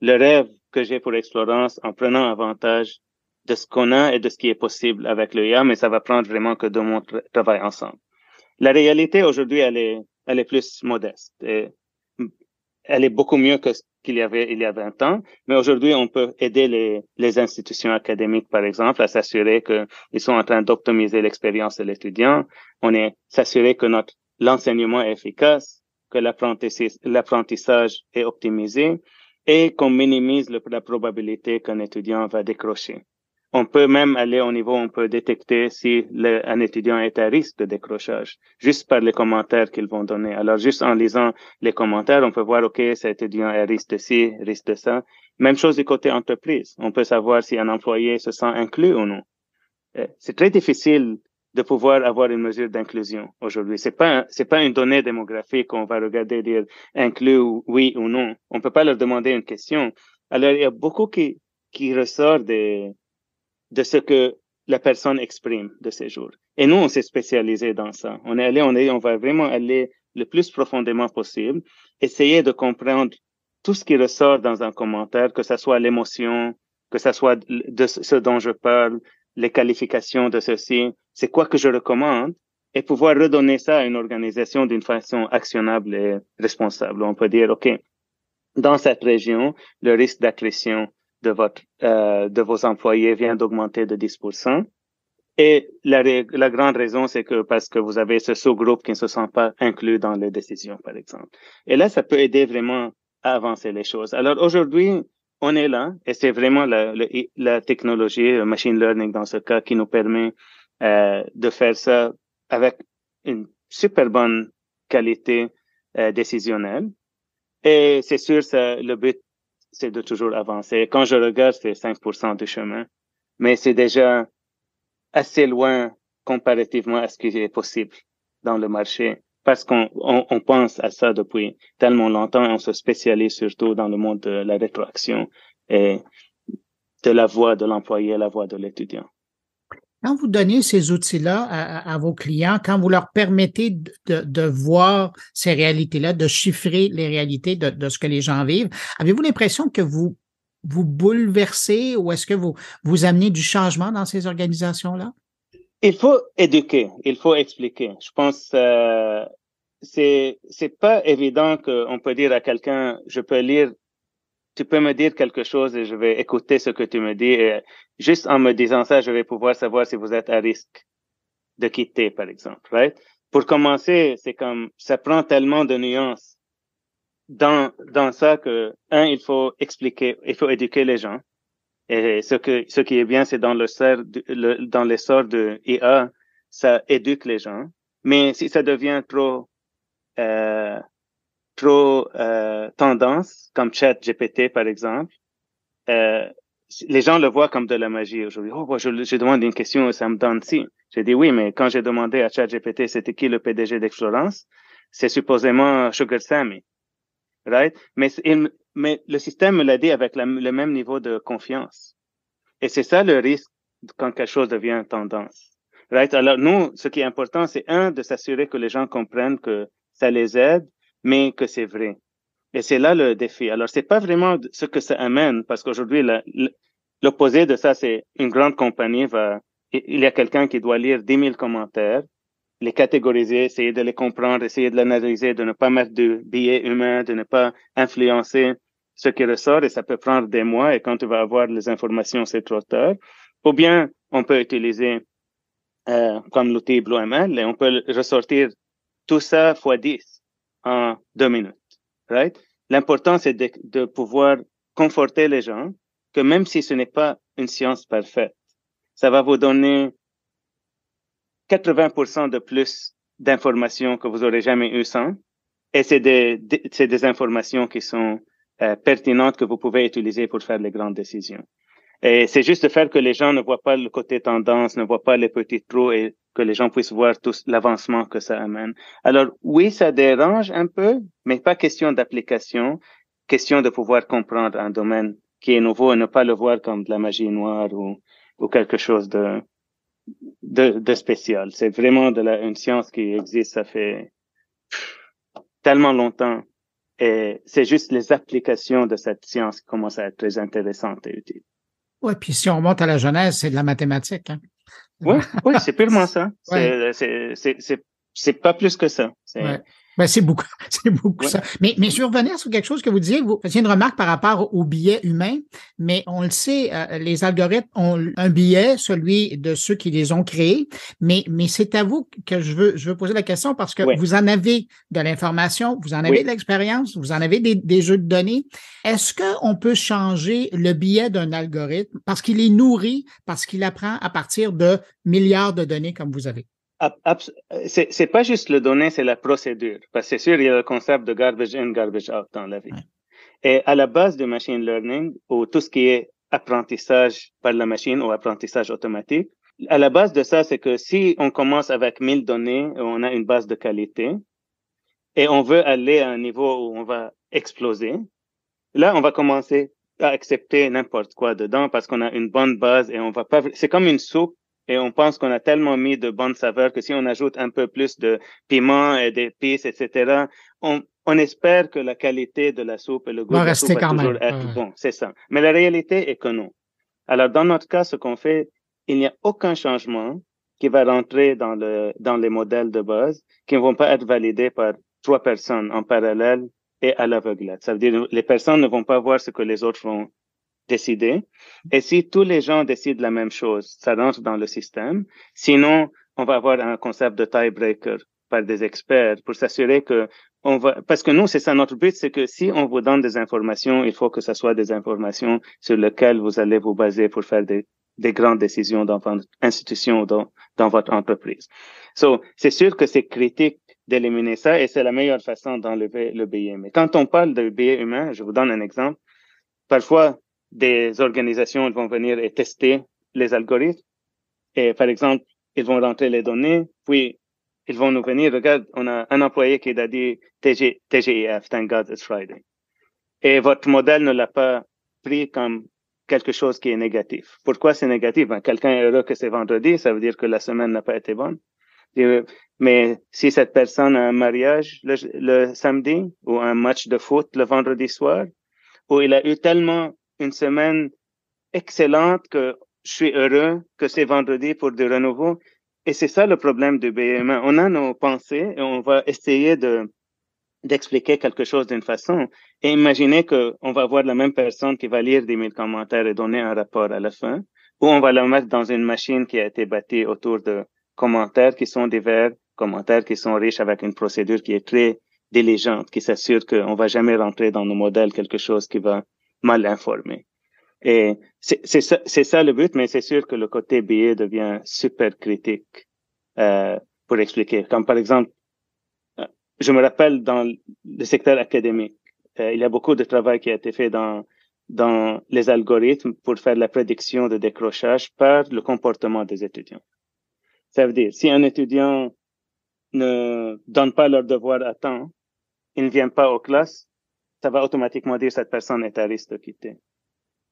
le rêve que j'ai pour Explorance en prenant avantage de ce qu'on a et de ce qui est possible avec l'IA, mais ça va prendre vraiment que deux mondes travaillent ensemble. La réalité aujourd'hui, elle est plus modeste. Et elle est beaucoup mieux que ce qu'il y avait il y a 20 ans, mais aujourd'hui, on peut aider les institutions académiques, par exemple, à s'assurer qu'ils sont en train d'optimiser l'expérience de l'étudiant. On est s'assurer que l'enseignement est efficace, que l'apprentissage est optimisé et qu'on minimise la probabilité qu'un étudiant va décrocher. On peut même aller au niveau, on peut détecter si un étudiant est à risque de décrochage, juste par les commentaires qu'ils vont donner. Alors, juste en lisant les commentaires, on peut voir, OK, cet étudiant est à risque de ci, risque de ça. Même chose du côté entreprise. On peut savoir si un employé se sent inclus ou non. C'est très difficile de pouvoir avoir une mesure d'inclusion aujourd'hui. C'est pas une donnée démographique qu'on va regarder, dire inclus oui ou non. On peut pas leur demander une question. Alors, il y a beaucoup qui ressort de ce que la personne exprime de ces jours. Et nous, on s'est spécialisé dans ça. On va vraiment aller le plus profondément possible, essayer de comprendre tout ce qui ressort dans un commentaire, que ça soit l'émotion, que ça soit de ce dont je parle, les qualifications de ceci, c'est quoi que je recommande, et pouvoir redonner ça à une organisation d'une façon actionnable et responsable. On peut dire, OK, dans cette région, le risque d'accrétion de vos employés vient d'augmenter de 10%. Et la grande raison, c'est que parce que vous avez ce sous-groupe qui ne se sent pas inclus dans les décisions, par exemple. Et là, ça peut aider vraiment à avancer les choses. Alors aujourd'hui, on est là et c'est vraiment la technologie, le machine learning dans ce cas, qui nous permet de faire ça avec une super bonne qualité décisionnelle. Et c'est sûr, le but, c'est de toujours avancer. Quand je regarde, c'est 5% du chemin, mais c'est déjà assez loin comparativement à ce qui est possible dans le marché, parce qu'on pense à ça depuis tellement longtemps et on se spécialise surtout dans le monde de la rétroaction et de la voix de l'employé, la voix de l'étudiant. Quand vous donnez ces outils-là à vos clients, quand vous leur permettez de voir ces réalités-là, de chiffrer les réalités de ce que les gens vivent, avez-vous l'impression que vous bouleversez ou est-ce que vous amenez du changement dans ces organisations-là? Il faut éduquer, il faut expliquer. Je pense c'est pas évident qu'on peut dire à quelqu'un, tu peux me dire quelque chose et je vais écouter ce que tu me dis. Et juste en me disant ça, je vais pouvoir savoir si vous êtes à risque de quitter, par exemple, right? Pour commencer, c'est comme, ça prend tellement de nuances dans ça que, il faut expliquer, il faut éduquer les gens. Et ce qui est bien, c'est dans l'essor de IA, ça éduque les gens. Mais si ça devient trop tendance, comme ChatGPT par exemple, les gens le voient comme de la magie aujourd'hui. Oh, je demande une question et ça me donne ci. J'ai dit oui, mais quand j'ai demandé à ChatGPT c'était qui le PDG d'Explorance, c'est supposément Sugar Sammy, right? Mais le système me l'a dit avec le même niveau de confiance. Et c'est ça le risque quand quelque chose devient tendance, right? Alors nous, ce qui est important, c'est de s'assurer que les gens comprennent que ça les aide, mais que c'est vrai. Et c'est là le défi. Alors, c'est pas vraiment ce que ça amène, parce qu'aujourd'hui, l'opposé de ça, c'est une grande compagnie il y a quelqu'un qui doit lire 10 000 commentaires les catégoriser, essayer de les comprendre, essayer de l'analyser, de ne pas mettre de biais humains, de ne pas influencer ce qui ressort, et ça peut prendre des mois, et quand tu vas avoir les informations, c'est trop tard. Ou bien, on peut utiliser comme l'outil BlueML, et on peut ressortir tout ça fois 10 en 2 minutes, right? L'important, c'est de pouvoir conforter les gens que même si ce n'est pas une science parfaite, ça va vous donner 80% de plus d'informations que vous aurez jamais eu sans. Et c'est des informations qui sont pertinentes que vous pouvez utiliser pour faire les grandes décisions. Et c'est juste de faire que les gens ne voient pas le côté tendance, ne voient pas les petits trous et que les gens puissent voir tout l'avancement que ça amène. Alors, oui, ça dérange un peu, mais pas question d'application, question de pouvoir comprendre un domaine qui est nouveau et ne pas le voir comme de la magie noire ou quelque chose de spécial. C'est vraiment une science qui existe, ça fait tellement longtemps. Et c'est juste les applications de cette science qui commencent à être très intéressantes et utiles. Oui, puis si on remonte à la Genèse, c'est de la mathématique. Hein? Oui, c'est purement ça. Ouais. C'est pas plus que ça. Ouais. Ben, c'est beaucoup ouais. Ça. Mais je veux revenir sur quelque chose que vous disiez. Vous faisiez une remarque par rapport au biais humain, mais on le sait, les algorithmes ont un biais, celui de ceux qui les ont créés. Mais c'est à vous que je veux poser la question parce que vous en avez de l'information, vous en avez de l'expérience, vous en avez des jeux de données. Est-ce qu'on peut changer le biais d'un algorithme parce qu'il est nourri, parce qu'il apprend à partir de milliards de données comme vous avez? C'est pas juste le données, c'est la procédure. Parce que c'est sûr, il y a le concept de garbage in, garbage out dans la vie. Ouais. Et à la base du machine learning, ou tout ce qui est apprentissage par la machine ou apprentissage automatique, à la base de ça, c'est que si on commence avec 1000 données, on a une base de qualité, et on veut aller à un niveau où on va exploser, là, on va commencer à accepter n'importe quoi dedans parce qu'on a une bonne base et on va pas, c'est comme une soupe. Et on pense qu'on a tellement mis de bonnes saveurs que si on ajoute un peu plus de piment et d'épices, etc., on espère que la qualité de la soupe et le goût de la soupe va toujours être bon. C'est ça. Mais la réalité est que non. Alors, dans notre cas, ce qu'on fait, il n'y a aucun changement qui va rentrer dans les modèles de base qui ne vont pas être validés par 3 personnes en parallèle et à l'aveuglette. Ça veut dire que les personnes ne vont pas voir ce que les autres vont décider. Et si tous les gens décident la même chose, ça rentre dans le système. Sinon, on va avoir un concept de tiebreaker par des experts pour s'assurer que parce que nous, c'est ça notre but, c'est que si on vous donne des informations, il faut que ce soit des informations sur lesquelles vous allez vous baser pour faire des grandes décisions dans votre institution ou dans votre entreprise. So, c'est sûr que c'est critique d'éliminer ça et c'est la meilleure façon d'enlever le biais. Mais quand on parle de biais humain, je vous donne un exemple. Parfois, des organisations vont venir et tester les algorithmes. Et par exemple, ils vont rentrer les données, puis ils vont nous venir, regarde, on a un employé qui a dit TGIF, Thank God It's Friday. Et votre modèle ne l'a pas pris comme quelque chose qui est négatif. Pourquoi c'est négatif? Ben, quelqu'un est heureux que c'est vendredi, ça veut dire que la semaine n'a pas été bonne. Mais si cette personne a un mariage le samedi ou un match de foot le vendredi soir, où il a eu tellement une semaine excellente que je suis heureux que c'est vendredi pour du renouveau. Et c'est ça le problème du biais humain. On a nos pensées et on va essayer d'expliquer quelque chose d'une façon. Et imaginez qu'on va avoir la même personne qui va lire 10 000 commentaires et donner un rapport à la fin, ou on va la mettre dans une machine qui a été bâtie autour de commentaires qui sont divers, commentaires qui sont riches avec une procédure qui est très diligente, qui s'assure qu'on va jamais rentrer dans nos modèles quelque chose qui va mal informer. Et c'est ça le but, mais c'est sûr que le côté biais devient super critique pour expliquer. Comme par exemple, je me rappelle dans le secteur académique, il y a beaucoup de travail qui a été fait dans les algorithmes pour faire la prédiction de décrochage par le comportement des étudiants. Ça veut dire, si un étudiant ne donne pas leur devoir à temps, il ne vient pas aux classes, ça va automatiquement dire que cette personne est à risque de quitter.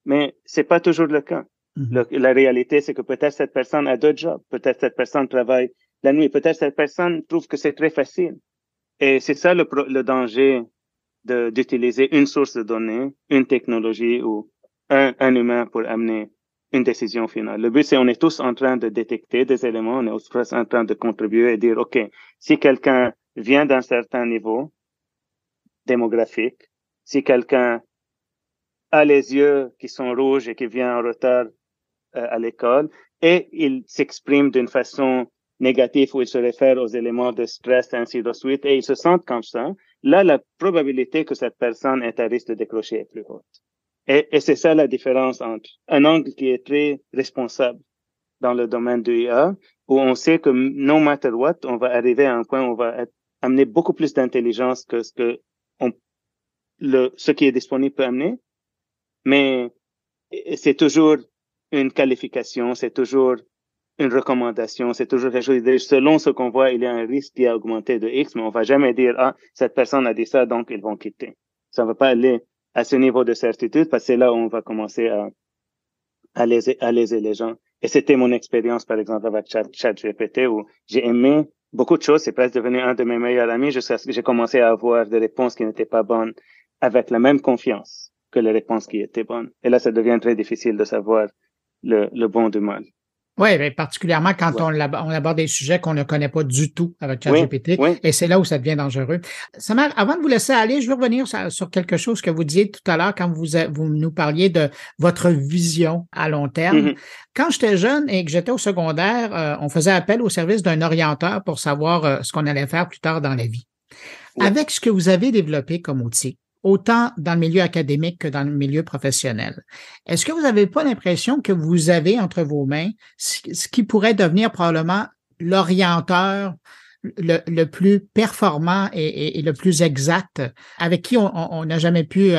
Mais c'est pas toujours le cas. La réalité, c'est que peut-être cette personne a 2 jobs, peut-être cette personne travaille la nuit, peut-être cette personne trouve que c'est très facile. Et c'est ça le danger d'utiliser une source de données, une technologie ou un humain pour amener une décision finale. Le but, c'est on est tous en train de détecter des éléments, on est tous en train de contribuer et dire, OK, si quelqu'un vient d'un certain niveau démographique, si quelqu'un a les yeux qui sont rouges et qui vient en retard à l'école, et il s'exprime d'une façon négative où il se réfère aux éléments de stress, ainsi de suite, et il se sent comme ça, là, la probabilité que cette personne est à risque de décrocher est plus haute. Et c'est ça la différence entre un angle qui est très responsable dans le domaine de l'IA, où on sait que no matter what, on va arriver à un point où on va amener beaucoup plus d'intelligence que ce qui est disponible peut amener. Mais c'est toujours une qualification, c'est toujours une recommandation, c'est toujours quelque chose de dire, selon ce qu'on voit, il y a un risque qui a augmenté de X, mais on va jamais dire, cette personne a dit ça, donc ils vont quitter. Ça ne va pas aller à ce niveau de certitude, parce que c'est là où on va commencer à léser les gens. Et c'était mon expérience, par exemple, avec ChatGPT, où j'ai aimé beaucoup de choses. C'est presque devenu un de mes meilleurs amis jusqu'à ce que j'ai commencé à avoir des réponses qui n'étaient pas bonnes avec la même confiance que les réponses qui étaient bonnes. Et là, ça devient très difficile de savoir le bon du mal. Oui, mais particulièrement quand on aborde des sujets qu'on ne connaît pas du tout avec ChatGPT, oui. Et c'est là où ça devient dangereux. Samar, avant de vous laisser aller, je veux revenir sur quelque chose que vous disiez tout à l'heure quand vous nous parliez de votre vision à long terme. Mm-hmm. Quand j'étais jeune et que j'étais au secondaire, on faisait appel au service d'un orienteur pour savoir ce qu'on allait faire plus tard dans la vie. Oui. Avec ce que vous avez développé comme outil, autant dans le milieu académique que dans le milieu professionnel. Est-ce que vous n'avez pas l'impression que vous avez entre vos mains ce qui pourrait devenir probablement l'orienteur le plus performant et le plus exact avec qui on n'a jamais pu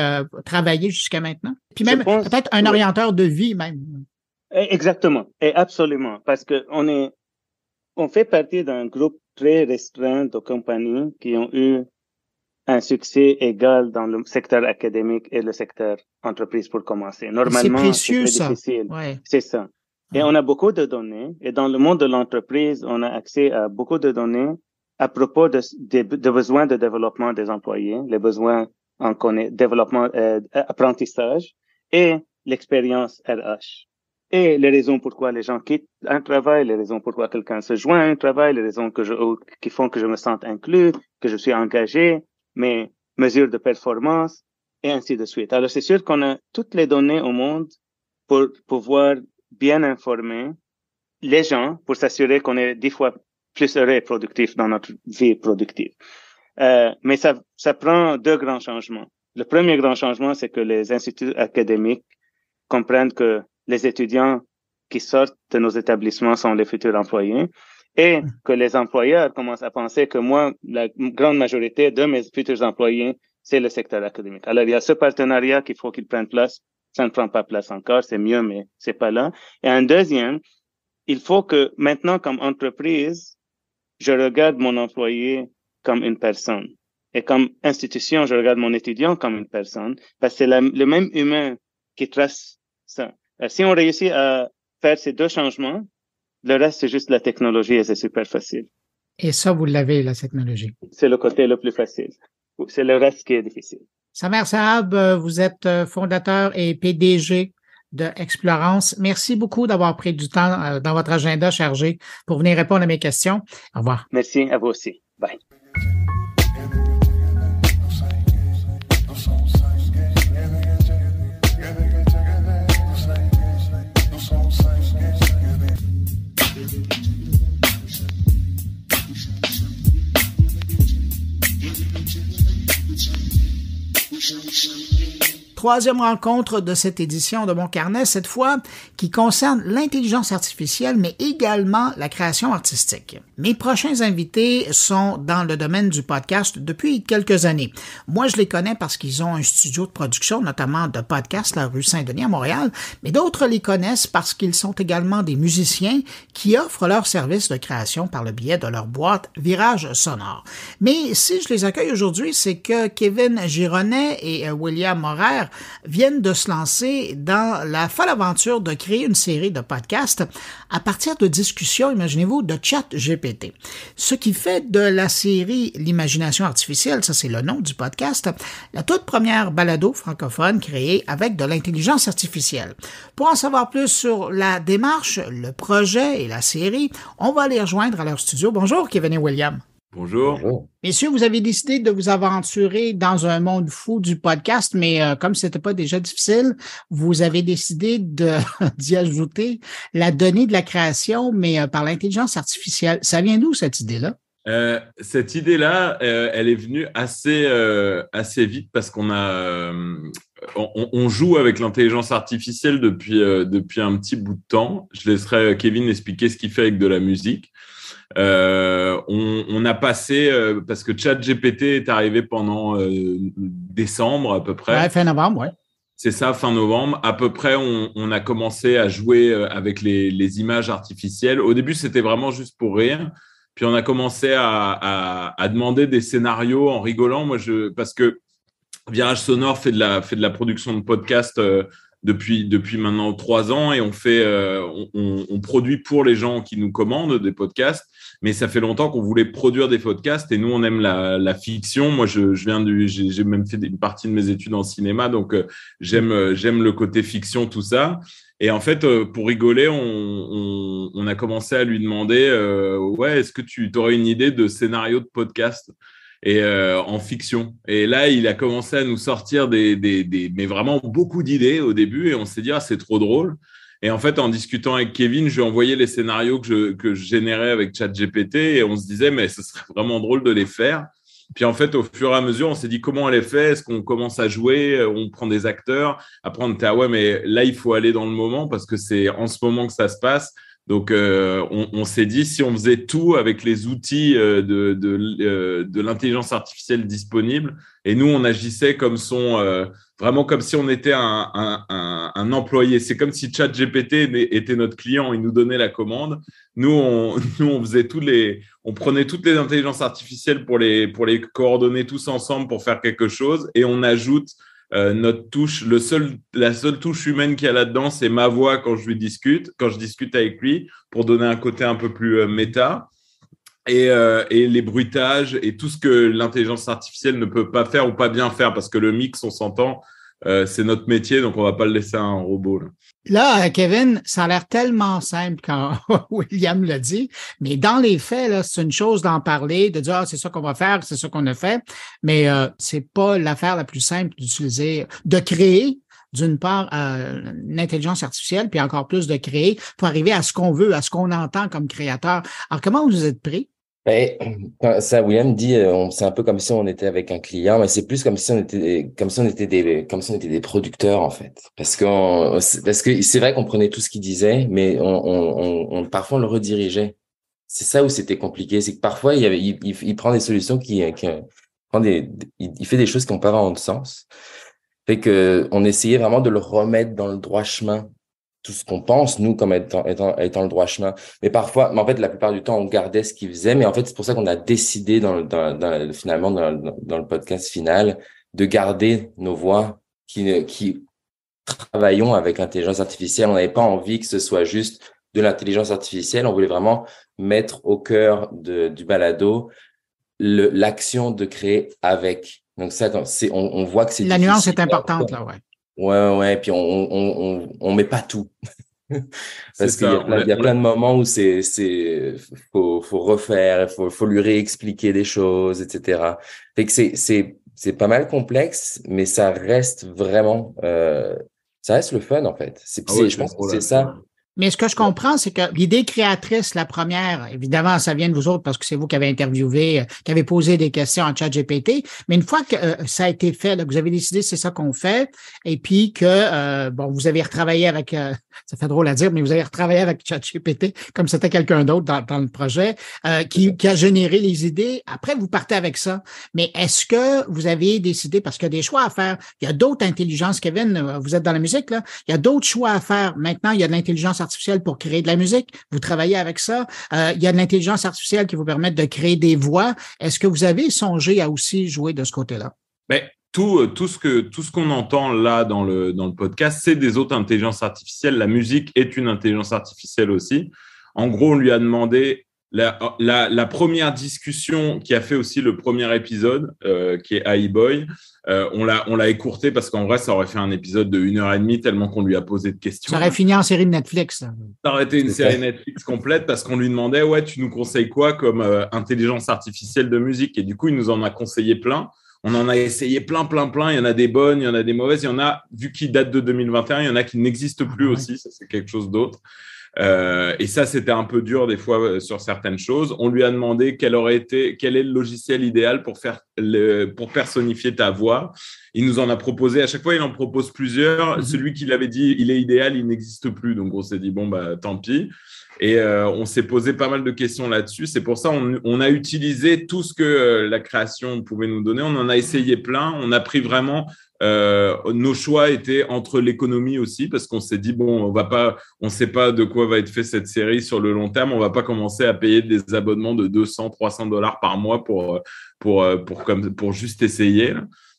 travailler jusqu'à maintenant? Puis même peut-être un orienteur de vie même. Exactement, et absolument, parce que on fait partie d'un groupe très restreint de compagnies qui ont eu un succès égal dans le secteur académique et le secteur entreprise pour commencer. Normalement, c'est précieux, c'est très difficile. Ouais. C'est ça. Et on a beaucoup de données. Et dans le monde de l'entreprise, on a accès à beaucoup de données à propos de besoins de développement des employés, les besoins en développement, apprentissage et l'expérience RH. Et les raisons pourquoi les gens quittent un travail, les raisons pourquoi quelqu'un se joint à un travail, les raisons qui font que je me sente inclus, que je suis engagé, mes mesures de performance, et ainsi de suite. Alors, c'est sûr qu'on a toutes les données au monde pour pouvoir bien informer les gens, pour s'assurer qu'on est 10 fois plus heureux et productif dans notre vie productive. Mais ça prend deux grands changements. Le premier grand changement, c'est que les instituts académiques comprennent que les étudiants qui sortent de nos établissements sont les futurs employés, et que les employeurs commencent à penser que moi, la grande majorité de mes futurs employés, c'est le secteur académique. Alors, il y a ce partenariat qu'il faut qu'il prenne place. Ça ne prend pas place encore, c'est mieux, mais c'est pas là. Et un deuxième, il faut que maintenant, comme entreprise, je regarde mon employé comme une personne. Et comme institution, je regarde mon étudiant comme une personne, parce que c'est le même humain qui trace ça. Alors, si on réussit à faire ces deux changements, le reste, c'est juste la technologie et c'est super facile. Et ça, vous l'avez, la technologie. C'est le côté le plus facile. C'est le reste qui est difficile. Samar Saab, vous êtes fondateur et PDG de Explorance. Merci beaucoup d'avoir pris du temps dans votre agenda chargé pour venir répondre à mes questions. Au revoir. Merci à vous aussi. Bye. Troisième rencontre de cette édition de Mon Carnet, cette fois qui concerne l'intelligence artificielle, mais également la création artistique. Mes prochains invités sont dans le domaine du podcast depuis quelques années. Moi, je les connais parce qu'ils ont un studio de production, notamment de podcasts, la rue Saint-Denis à Montréal, mais d'autres les connaissent parce qu'ils sont également des musiciens qui offrent leurs services de création par le biais de leur boîte Virage Sonore. Mais si je les accueille aujourd'hui, c'est que Kevin Gironnet et William Morer viennent de se lancer dans la folle aventure de créer une série de podcasts à partir de discussions, imaginez-vous, de ChatGPT. ChatGPT. Ce qui fait de la série L'imagination artificielle, ça c'est le nom du podcast, la toute première balado francophone créée avec de l'intelligence artificielle. Pour en savoir plus sur la démarche, le projet et la série, on va les rejoindre à leur studio. Bonjour Kevin et William. Bonjour. Messieurs, vous avez décidé de vous aventurer dans un monde fou du podcast, mais comme c'était pas déjà difficile, vous avez décidé d'y ajouter la donnée de la création, mais par l'intelligence artificielle. Ça vient d'où cette idée-là? Cette idée-là, elle est venue assez vite parce qu'on on joue avec l'intelligence artificielle depuis un petit bout de temps. Je laisserai Kevin expliquer ce qu'il fait avec de la musique. On a passé parce que ChatGPT est arrivé pendant décembre à peu près. Ouais, fin novembre, ouais. C'est ça, fin novembre. À peu près, on a commencé à jouer avec les images artificielles. Au début, c'était vraiment juste pour rire. Puis on a commencé à demander des scénarios en rigolant. Parce que Virage Sonore fait de la production de podcasts depuis maintenant 3 ans et on produit pour les gens qui nous commandent des podcasts. Mais ça fait longtemps qu'on voulait produire des podcasts et nous, on aime la fiction. Moi, j'ai même fait une partie de mes études en cinéma, donc j'aime le côté fiction, tout ça. Et en fait, pour rigoler, on a commencé à lui demander est-ce que tu aurais une idée de scénario de podcast et en fiction. Et là, il a commencé à nous sortir mais vraiment beaucoup d'idées au début et on s'est dit c'est trop drôle. Et en fait, en discutant avec Kevin, je lui ai envoyé les scénarios que je générais avec ChatGPT et on se disait mais ce serait vraiment drôle de les faire. Puis en fait, au fur et à mesure, on s'est dit comment on les fait. Est-ce qu'on commence à jouer? On prend des acteurs. Après, on était mais là, il faut aller dans le moment parce que c'est en ce moment que ça se passe. Donc, on s'est dit si on faisait tout avec les outils de l'intelligence artificielle disponible et nous, on agissait vraiment comme si on était un employé. C'est comme si ChatGPT était notre client. Il nous donnait la commande. Nous, on faisait on prenait toutes les intelligences artificielles pour les coordonner tous ensemble pour faire quelque chose et on ajoute notre touche. La seule touche humaine qu'il y a là-dedans, c'est ma voix quand je discute avec lui pour donner un côté un peu plus méta. Et les bruitages et tout ce que l'intelligence artificielle ne peut pas faire ou pas bien faire parce que le mix, on s'entend, c'est notre métier, donc on va pas le laisser à un robot. Là, Kevin, ça a l'air tellement simple quand William l'a dit, mais dans les faits, là, c'est une chose d'en parler, de dire c'est ça qu'on va faire, c'est ça qu'on a fait, mais c'est pas l'affaire la plus simple de créer. D'une part, une intelligence artificielle, puis encore plus de créer pour arriver à ce qu'on veut, à ce qu'on entend comme créateur. Alors, comment vous êtes pris? Quand ça, William dit, c'est un peu comme si on était avec un client, mais c'est plus comme si on était des producteurs, en fait. Parce que c'est vrai qu'on prenait tout ce qu'il disait, mais parfois on le redirigeait. C'est ça où c'était compliqué. C'est que parfois, il prend des solutions il fait des choses qui n'ont pas vraiment de sens. Fait que, on essayait vraiment de le remettre dans le droit chemin. Tout ce qu'on pense, nous, comme étant le droit chemin. Mais en fait, la plupart du temps, on gardait ce qu'il faisait. Mais en fait, c'est pour ça qu'on a décidé finalement, dans le podcast final, de garder nos voix qui travaillons avec l'intelligence artificielle. On n'avait pas envie que ce soit juste de l'intelligence artificielle. On voulait vraiment mettre au cœur du balado l'action de créer avec. Donc ça, on voit que c'est la nuance est importante, là, ouais. Ouais, puis on met pas tout. Parce qu'il y a plein de moments où faut refaire, faut lui réexpliquer des choses, etc. Fait que c'est pas mal complexe, mais ça reste vraiment, ça reste le fun, en fait. Je pense que c'est ça. Mais ce que je comprends, c'est que l'idée créatrice, la première, évidemment, ça vient de vous autres parce que c'est vous qui avez interviewé, qui avez posé des questions à ChatGPT. Mais une fois que ça a été fait, là, que vous avez décidé c'est ça qu'on fait, et puis que vous avez retravaillé avec, ça fait drôle à dire, mais vous avez retravaillé avec ChatGPT comme c'était quelqu'un d'autre dans le projet, qui a généré les idées. Après, vous partez avec ça. Mais est-ce que vous avez décidé, parce qu'il y a des choix à faire, il y a d'autres intelligences, Kevin, vous êtes dans la musique, là, il y a d'autres choix à faire. Maintenant, il y a de l'intelligence artificielle pour créer de la musique. Vous travaillez avec ça. Il y a de l'intelligence artificielle qui vous permet de créer des voix. Est-ce que vous avez songé à aussi jouer de ce côté-là? Ben, tout ce qu'on entend là dans le podcast, c'est des autres intelligences artificielles. La musique est une intelligence artificielle aussi. En gros, on lui a demandé la première discussion qui a fait aussi le premier épisode, qui est AI Boy, on l'a écourté parce qu'en vrai, ça aurait fait un épisode de 1h30 tellement qu'on lui a posé de questions. Ça aurait fini en série de Netflix. Là. Ça aurait été une série Netflix complète parce qu'on lui demandait, ouais, tu nous conseilles quoi comme intelligence artificielle de musique? Et du coup, il nous en a conseillé plein. On en a essayé plein. Il y en a des bonnes, il y en a des mauvaises. Il y en a, vu qu'ils datent de 2021, il y en a qui n'existent plus aussi. Ça, c'est quelque chose d'autre. Et ça, c'était un peu dur des fois sur certaines choses. On lui a demandé quel est le logiciel idéal pour personnifier ta voix. Il nous en a proposé. À chaque fois, il en propose plusieurs. Celui qu'il avait dit, il est idéal, il n'existe plus. Donc, on s'est dit, bon, bah, tant pis. Et on s'est posé pas mal de questions là-dessus. C'est pour ça on a utilisé tout ce que la création pouvait nous donner. On en a essayé plein. On a pris vraiment nos choix étaient entre l'économie aussi parce qu'on s'est dit bon, on sait pas de quoi va être fait cette série sur le long terme. On va pas commencer à payer des abonnements de $200-300 par mois pour juste essayer.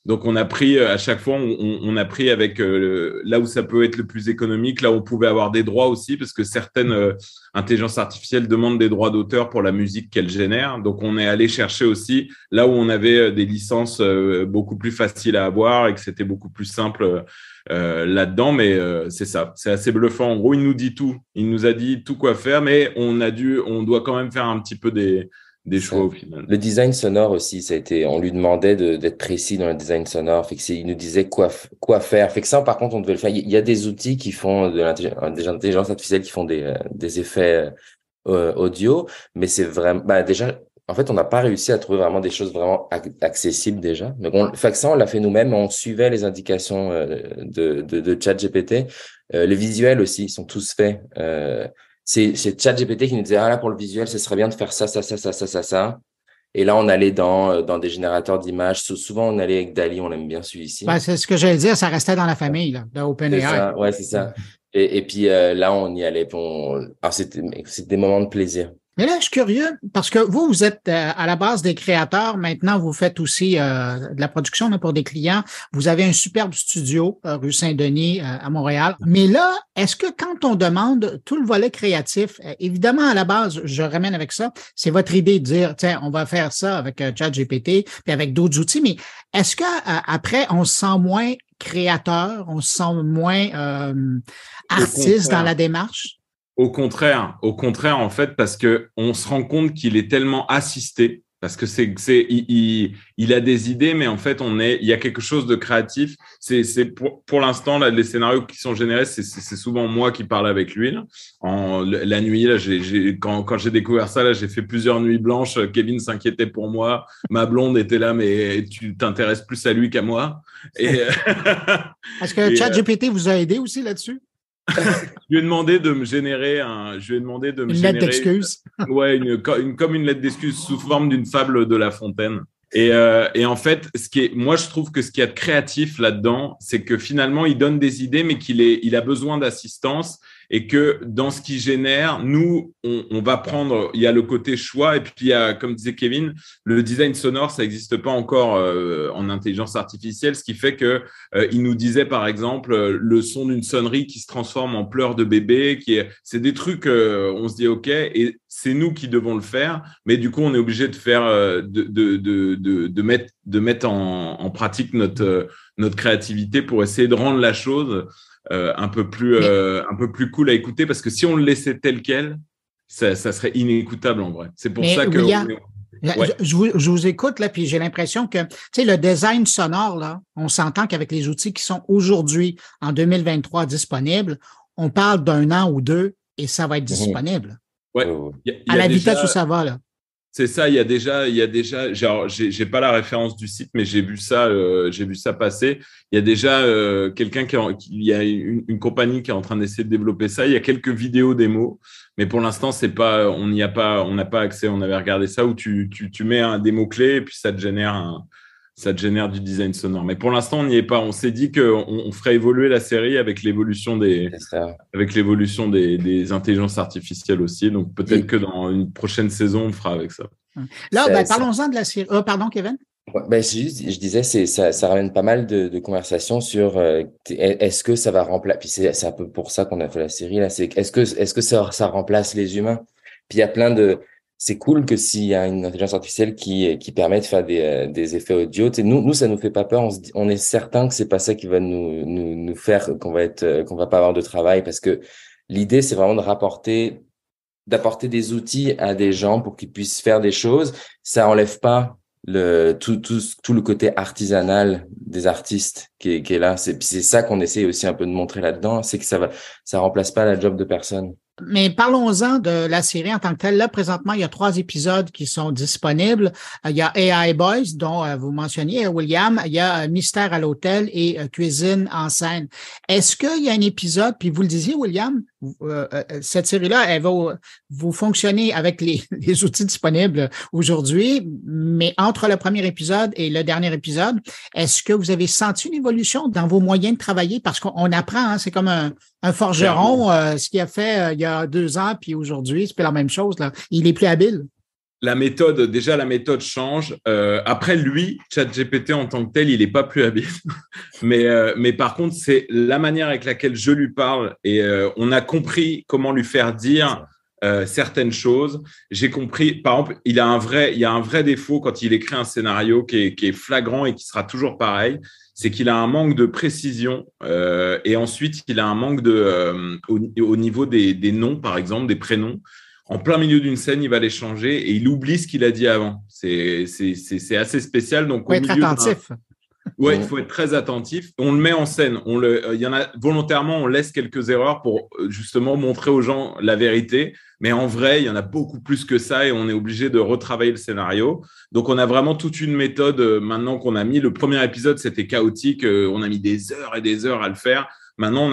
Donc, on a pris à chaque fois, on a pris avec là où ça peut être le plus économique, là où on pouvait avoir des droits aussi, parce que certaines intelligences artificielles demandent des droits d'auteur pour la musique qu'elles génèrent. Donc, on est allé chercher aussi là où on avait des licences beaucoup plus faciles à avoir et que c'était beaucoup plus simple là-dedans. Mais c'est ça, c'est assez bluffant. En gros, il nous dit tout. Il nous a dit tout quoi faire, mais on doit quand même faire un petit peu des choix au final. Le design sonore aussi, on lui demandait d'être précis dans le design sonore. Fait que il nous disait quoi faire. Fait que ça, par contre, on devait le faire. Il y a des outils qui font des intelligences artificielles qui font des effets audio, mais c'est vraiment, déjà, en fait, on n'a pas réussi à trouver vraiment des choses vraiment accessibles déjà. Donc, fait que ça, on l'a fait nous-mêmes. On suivait les indications de ChatGPT. Les visuels aussi, ils sont tous faits. C'est ChatGPT qui nous disait, là, pour le visuel, ce serait bien de faire ça. Et là, on allait dans des générateurs d'images. Souvent, on allait avec DALL-E, on aime bien celui-ci. Ben, c'est ce que j'allais dire, ça restait dans la famille, là, de OpenAI. Ouais, c'est ça. Et puis là, on y allait. C'était des moments de plaisir. Mais là, je suis curieux, parce que vous êtes à la base des créateurs. Maintenant, vous faites aussi de la production là, pour des clients. Vous avez un superbe studio, rue Saint-Denis, à Montréal. Mais là, est-ce que quand on demande tout le volet créatif, évidemment, à la base, je ramène avec ça, c'est votre idée de dire, tiens, on va faire ça avec ChatGPT, puis avec d'autres outils. Mais est-ce que après, on se sent moins créateur, on se sent moins artiste dans la démarche? Au contraire, en fait, parce que on se rend compte qu'il est tellement assisté, parce que il a des idées, mais en fait, il y a quelque chose de créatif. C'est pour l'instant, là, les scénarios qui sont générés, c'est souvent moi qui parle avec lui, là. La nuit, là, quand j'ai découvert ça, là, j'ai fait plusieurs nuits blanches. Kevin s'inquiétait pour moi. Ma blonde était là, mais tu t'intéresses plus à lui qu'à moi. Est-ce que ChatGPT vous a aidé aussi là-dessus? Je lui ai demandé de me générer une lettre d'excuse. Ouais, comme une lettre d'excuse sous forme d'une fable de La Fontaine. Et en fait, moi, je trouve que ce qu'il y a de créatif là-dedans, c'est que finalement, il donne des idées, mais il a besoin d'assistance et que dans ce qu'il génère, nous, on va prendre, il y a le côté choix et puis il y a, comme disait Kevin, le design sonore, ça n'existe pas encore en intelligence artificielle, ce qui fait que il nous disait, par exemple, le son d'une sonnerie qui se transforme en pleurs de bébé, c'est des trucs, on se dit, OK, et c'est nous qui devons le faire, mais du coup, on est obligé de faire, de mettre en pratique notre créativité pour essayer de rendre la chose un peu plus cool à écouter, parce que si on le laissait tel quel, ça serait inécoutable en vrai. C'est pour ça que je vous écoute là, puis j'ai l'impression que le design sonore là, on s'entend qu'avec les outils qui sont aujourd'hui en 2023 disponibles, on parle d'1 an ou 2 et ça va être disponible. Ouais. À la vitesse où ça va là. C'est ça, il y a déjà, genre, j'ai pas la référence du site, mais j'ai vu ça passer. Il y a déjà il y a une compagnie qui est en train d'essayer de développer ça. Il y a quelques vidéos démos, mais pour l'instant, on n'a pas accès. On avait regardé ça où tu mets des mots-clés et puis ça te génère du design sonore. Mais pour l'instant, on n'y est pas. On s'est dit qu'on ferait évoluer la série avec l'évolution des intelligences artificielles aussi. Donc, peut-être que dans une prochaine saison, on fera avec ça. Là, parlons-en de la série. Pardon, Kevin? Je disais, ça ramène pas mal de conversations sur est-ce que ça va remplacer. Puis c'est un peu pour ça qu'on a fait la série là. C'est est-ce que ça remplace les humains? Puis il y a plein de. c'est cool que s'il y a une intelligence artificielle qui permet de faire des effets audio, tu sais, nous, ça nous fait pas peur. On est certain que c'est pas ça qui va nous faire qu'on va pas avoir de travail, parce que l'idée, c'est vraiment d'apporter des outils à des gens pour qu'ils puissent faire des choses. Ça enlève pas tout le côté artisanal des artistes qui est là. C'est ça qu'on essaie aussi un peu de montrer là-dedans, c'est que ça remplace pas la job de personne. Mais parlons-en de la série en tant que telle. Là, présentement, il y a 3 épisodes qui sont disponibles. Il y a AI Boys, dont vous mentionniez, William. Il y a Mystère à l'hôtel et Cuisine en scène. Est-ce qu'il y a un épisode, puis vous le disiez, William, cette série-là, elle va vous fonctionner avec les outils disponibles aujourd'hui, mais entre le premier épisode et le dernier épisode, est-ce que vous avez senti une évolution dans vos moyens de travailler? Parce qu'on apprend, hein, c'est comme un forgeron, ce qu'il a fait il y a 2 ans, puis aujourd'hui, c'est pas la même chose, là. Il est plus habile. La méthode change. Après, lui, ChatGPT en tant que tel, il n'est pas plus habile. mais par contre, c'est la manière avec laquelle je lui parle et on a compris comment lui faire dire certaines choses. J'ai compris, par exemple, il y a un vrai défaut quand il écrit un scénario qui est flagrant et qui sera toujours pareil. C'est qu'il a un manque de précision et ensuite, il a un manque au niveau des noms, par exemple, des prénoms. En plein milieu d'une scène, il va les changer et il oublie ce qu'il a dit avant. C'est assez spécial. Donc, il faut être attentif. Ouais, il faut être très attentif. On le met en scène. Il y en a volontairement, on laisse quelques erreurs pour justement montrer aux gens la vérité. Mais en vrai, il y en a beaucoup plus que ça et on est obligé de retravailler le scénario. Donc, on a vraiment toute une méthode maintenant qu'on a mis. Le premier épisode, c'était chaotique. On a mis des heures et des heures à le faire. Maintenant,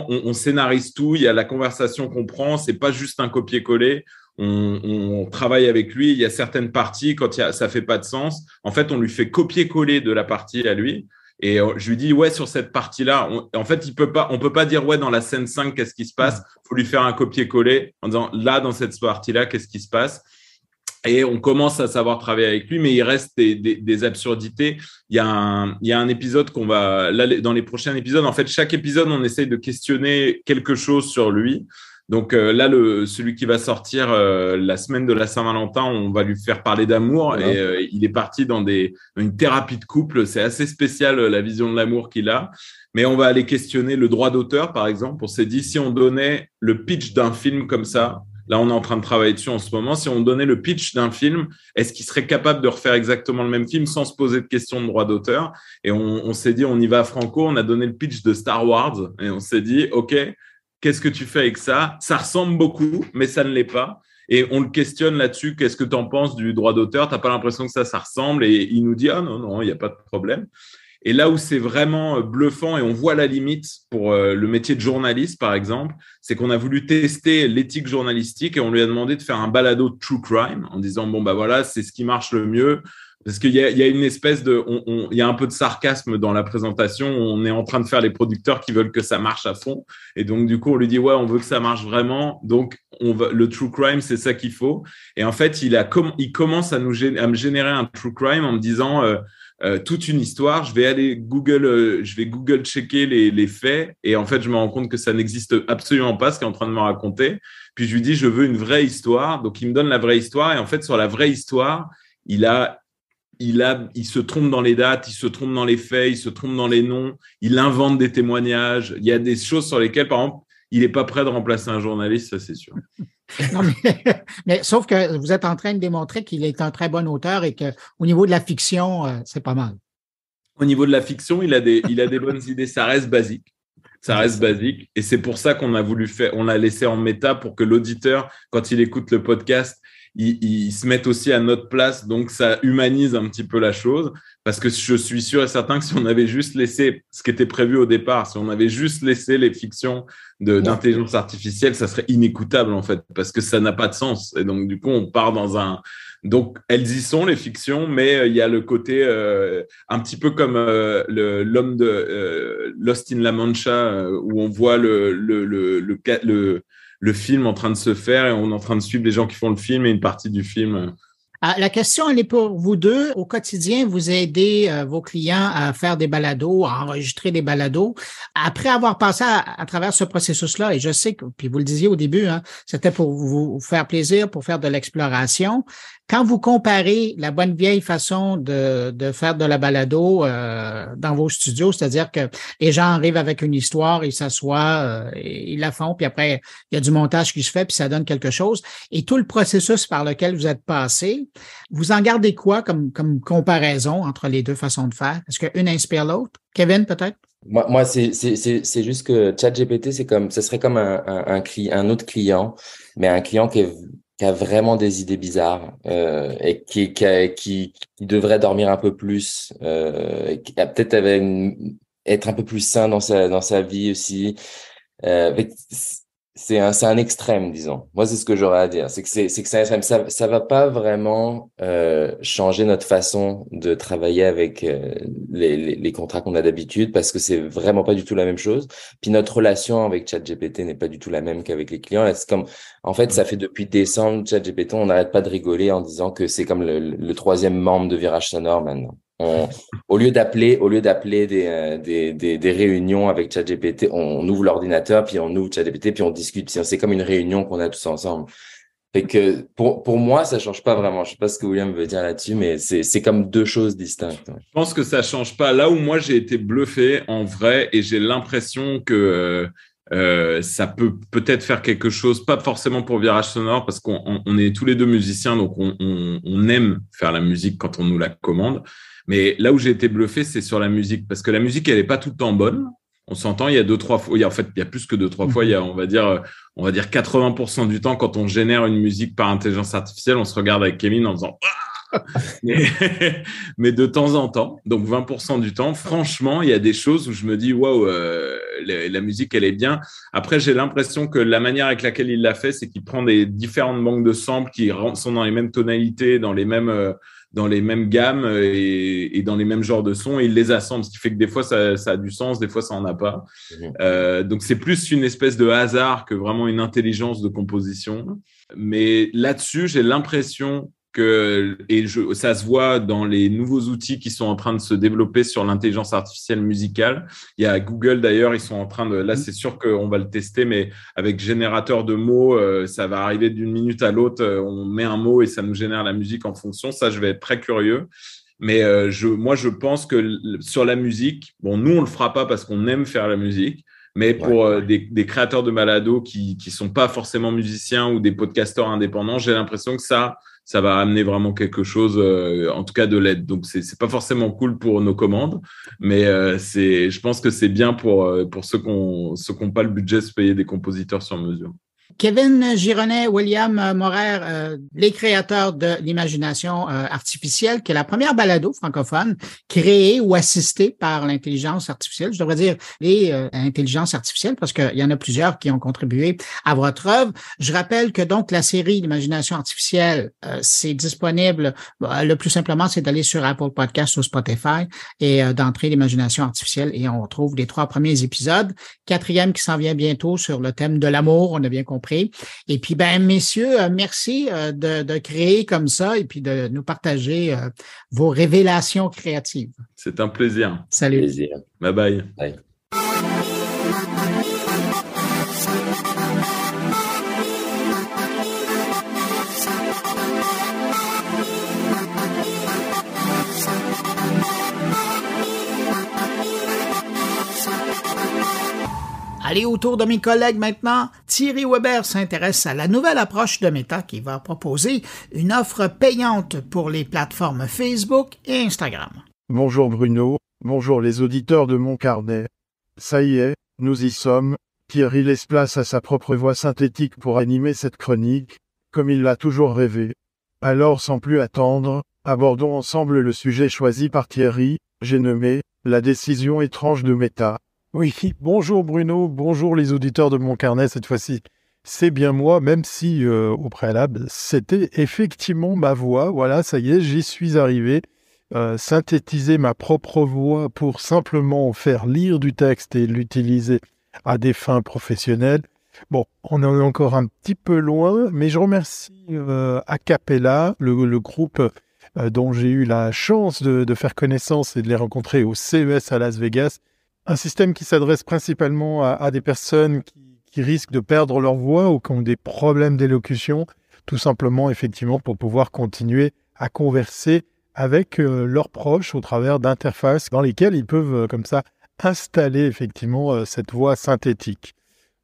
on scénarise tout. Il y a la conversation qu'on prend. C'est pas juste un copier-coller. On travaille avec lui. Il y a certaines parties, quand ça fait pas de sens, en fait, on lui fait copier-coller de la partie à lui. Et je lui dis, ouais, sur cette partie-là, en fait, on peut pas dire, ouais, dans la scène 5, qu'est-ce qui se passe? Faut lui faire un copier-coller en disant, là, dans cette partie-là, qu'est-ce qui se passe? Et on commence à savoir travailler avec lui, mais il reste des absurdités. Il y a un épisode là, dans les prochains épisodes, en fait, chaque épisode, on essaye de questionner quelque chose sur lui. Donc là, celui qui va sortir la semaine de la Saint-Valentin, on va lui faire parler d'amour et il est parti dans une thérapie de couple. C'est assez spécial la vision de l'amour qu'il a. Mais on va aller questionner le droit d'auteur, par exemple. On s'est dit, si on donnait le pitch d'un film comme ça, là, on est en train de travailler dessus en ce moment. Si on donnait le pitch d'un film, est-ce qu'il serait capable de refaire exactement le même film sans se poser de questions de droit d'auteur? Et on s'est dit, on y va franco. On a donné le pitch de Star Wars et on s'est dit, OK, qu'est-ce que tu fais avec ça? Ça ressemble beaucoup, mais ça ne l'est pas. Et on le questionne là-dessus. Qu'est-ce que tu en penses du droit d'auteur? Tu n'as pas l'impression que ça ressemble? Et il nous dit, ah non, il n'y a pas de problème. Et là où c'est vraiment bluffant et on voit la limite pour le métier de journaliste, par exemple, c'est qu'on a voulu tester l'éthique journalistique et on lui a demandé de faire un balado de true crime en disant, bon, bah voilà, c'est ce qui marche le mieux. Parce qu'il y a une espèce il y a un peu de sarcasme dans la présentation. On est en train de faire les producteurs qui veulent que ça marche à fond. Et donc, du coup, on lui dit, ouais, on veut que ça marche vraiment. Donc, le true crime, c'est ça qu'il faut. Et en fait, il commence à me générer un true crime en me disant, toute une histoire. Je vais aller Google checker les faits. Et en fait, je me rends compte que ça n'existe absolument pas, ce qu'il est en train de me raconter. Puis, je lui dis, je veux une vraie histoire. Donc, il me donne la vraie histoire. Et en fait, sur la vraie histoire, il se trompe dans les dates, il se trompe dans les faits, il se trompe dans les noms, il invente des témoignages. Il y a des choses sur lesquelles, par exemple, il n'est pas prêt de remplacer un journaliste, ça c'est sûr. Non, mais sauf que vous êtes en train de démontrer qu'il est un très bon auteur et qu'au niveau de la fiction, c'est pas mal. Au niveau de la fiction, il a des bonnes idées. Ça reste basique. Et c'est pour ça qu'on on l'a laissé en méta pour que l'auditeur, quand il écoute le podcast, il se met aussi à notre place, donc ça humanise un petit peu la chose, parce que je suis sûr et certain que si on avait juste laissé ce qui était prévu au départ, si on avait juste laissé les fictions d'intelligence artificielle, ça serait inécoutable en fait, parce que ça n'a pas de sens. Et donc du coup, on part donc elles y sont les fictions, mais il y a le côté un petit peu comme l'homme de Lost in La Mancha, où on voit le film en train de se faire et on est en train de suivre les gens qui font le film et une partie du film La question, elle est pour vous deux. Au quotidien, vous aidez vos clients à faire des balados, à enregistrer des balados. Après avoir passé à travers ce processus-là, et je sais que, puis vous le disiez au début, hein, c'était pour vous faire plaisir, pour faire de l'exploration. Quand vous comparez la bonne vieille façon de faire de la balado dans vos studios, c'est-à-dire que les gens arrivent avec une histoire, ils s'assoient, ils la font, puis après, il y a du montage qui se fait, puis ça donne quelque chose. Et tout le processus par lequel vous êtes passé, vous en gardez quoi comme comparaison entre les deux façons de faire? Est-ce qu'une inspire l'autre? Kevin, peut-être? Moi, c'est juste que ChatGPT, ce serait comme un autre client, mais un client qui a vraiment des idées bizarres et qui devrait dormir un peu plus, qui a peut-être être un peu plus sain dans sa vie aussi. C'est un extrême, disons. Moi, c'est ce que j'aurais à dire. C'est que c'est un extrême. Ça va pas vraiment changer notre façon de travailler avec les contrats qu'on a d'habitude, parce que c'est vraiment pas du tout la même chose. Puis notre relation avec ChatGPT n'est pas du tout la même qu'avec les clients. Là, c'est comme, en fait, ça fait depuis décembre, ChatGPT, on n'arrête pas de rigoler en disant que c'est comme le troisième membre de Virage Sonore maintenant. Au lieu d'appeler des réunions avec ChatGPT, on ouvre l'ordinateur, puis on ouvre ChatGPT, puis on discute. C'est comme une réunion qu'on a tous ensemble. Fait que pour moi, ça change pas vraiment. Je sais pas ce que William veut dire là-dessus, mais c'est comme deux choses distinctes. Ouais. Je pense que ça change pas. Là où moi j'ai été bluffé en vrai, et j'ai l'impression que ça peut peut-être faire quelque chose, pas forcément pour Virage Sonore, parce qu'on est tous les deux musiciens, donc on aime faire la musique quand on nous la commande. Mais là où j'ai été bluffé, c'est sur la musique, parce que la musique, elle est pas tout le temps bonne. On s'entend, il y a 2-3 fois, il y a plus que 2-3 fois, il y a, on va dire 80% du temps, quand on génère une musique par intelligence artificielle, on se regarde avec Kevin en disant mais de temps en temps, donc 20% du temps, franchement, il y a des choses où je me dis waouh, la musique, elle est bien. Après, j'ai l'impression que la manière avec laquelle il l'a fait, c'est qu'il prend des différentes banques de samples qui sont dans les mêmes tonalités, dans les mêmes gammes et dans les mêmes genres de sons, et il les assemble, ce qui fait que des fois ça a du sens, des fois ça en a pas. Donc c'est plus une espèce de hasard que vraiment une intelligence de composition. Mais là-dessus, j'ai l'impression que, ça se voit dans les nouveaux outils qui sont en train de se développer sur l'intelligence artificielle musicale. Il y a Google d'ailleurs, ils sont en train de, là c'est sûr qu'on va le tester, mais avec générateur de mots, ça va arriver d'une minute à l'autre, on met un mot et ça nous génère la musique en fonction. Ça, je vais être très curieux. Mais moi, je pense que sur la musique, bon, nous, on le fera pas parce qu'on aime faire la musique. Mais pour des créateurs de balados qui sont pas forcément musiciens ou des podcasteurs indépendants, j'ai l'impression que ça va amener vraiment quelque chose, en tout cas de l'aide. Donc c'est pas forcément cool pour nos commandes, mais je pense que c'est bien pour ceux qui ont pas le budget de se payer des compositeurs sur mesure. Kevin Gironnet, William Morer, les créateurs de l'imagination artificielle, qui est la première balado francophone créée ou assistée par l'intelligence artificielle. Je devrais dire les intelligences artificielles, parce qu'il y en a plusieurs qui ont contribué à votre œuvre. Je rappelle que donc la série L'imagination artificielle, c'est disponible, le plus simplement, c'est d'aller sur Apple Podcasts ou Spotify et d'entrer l'imagination artificielle, et on retrouve les 3 premiers épisodes. 4e qui s'en vient bientôt sur le thème de l'amour, on a bien compris. Et puis, messieurs, merci de créer comme ça et puis de nous partager vos révélations créatives. C'est un plaisir. Salut. Plaisir. Bye bye. Bye. Allez, autour de mes collègues maintenant, Thierry Weber s'intéresse à la nouvelle approche de Meta qui va proposer une offre payante pour les plateformes Facebook et Instagram. Bonjour Bruno, bonjour les auditeurs de mon carnet. Ça y est, nous y sommes. Thierry laisse place à sa propre voix synthétique pour animer cette chronique, comme il l'a toujours rêvé. Alors sans plus attendre, abordons ensemble le sujet choisi par Thierry, j'ai nommé « La décision étrange de Meta ». Oui, bonjour Bruno, bonjour les auditeurs de mon carnet cette fois-ci. C'est bien moi, même si au préalable, c'était effectivement ma voix. Voilà, ça y est, j'y suis arrivé. Synthétiser ma propre voix pour simplement faire lire du texte et l'utiliser à des fins professionnelles, Bon, on en est encore un petit peu loin, mais je remercie Acapella, le groupe dont j'ai eu la chance de faire connaissance et de les rencontrer au CES à Las Vegas. Un système qui s'adresse principalement à des personnes qui risquent de perdre leur voix ou qui ont des problèmes d'élocution, tout simplement, effectivement, pour pouvoir continuer à converser avec leurs proches au travers d'interfaces dans lesquelles ils peuvent, comme ça, installer, effectivement, cette voix synthétique.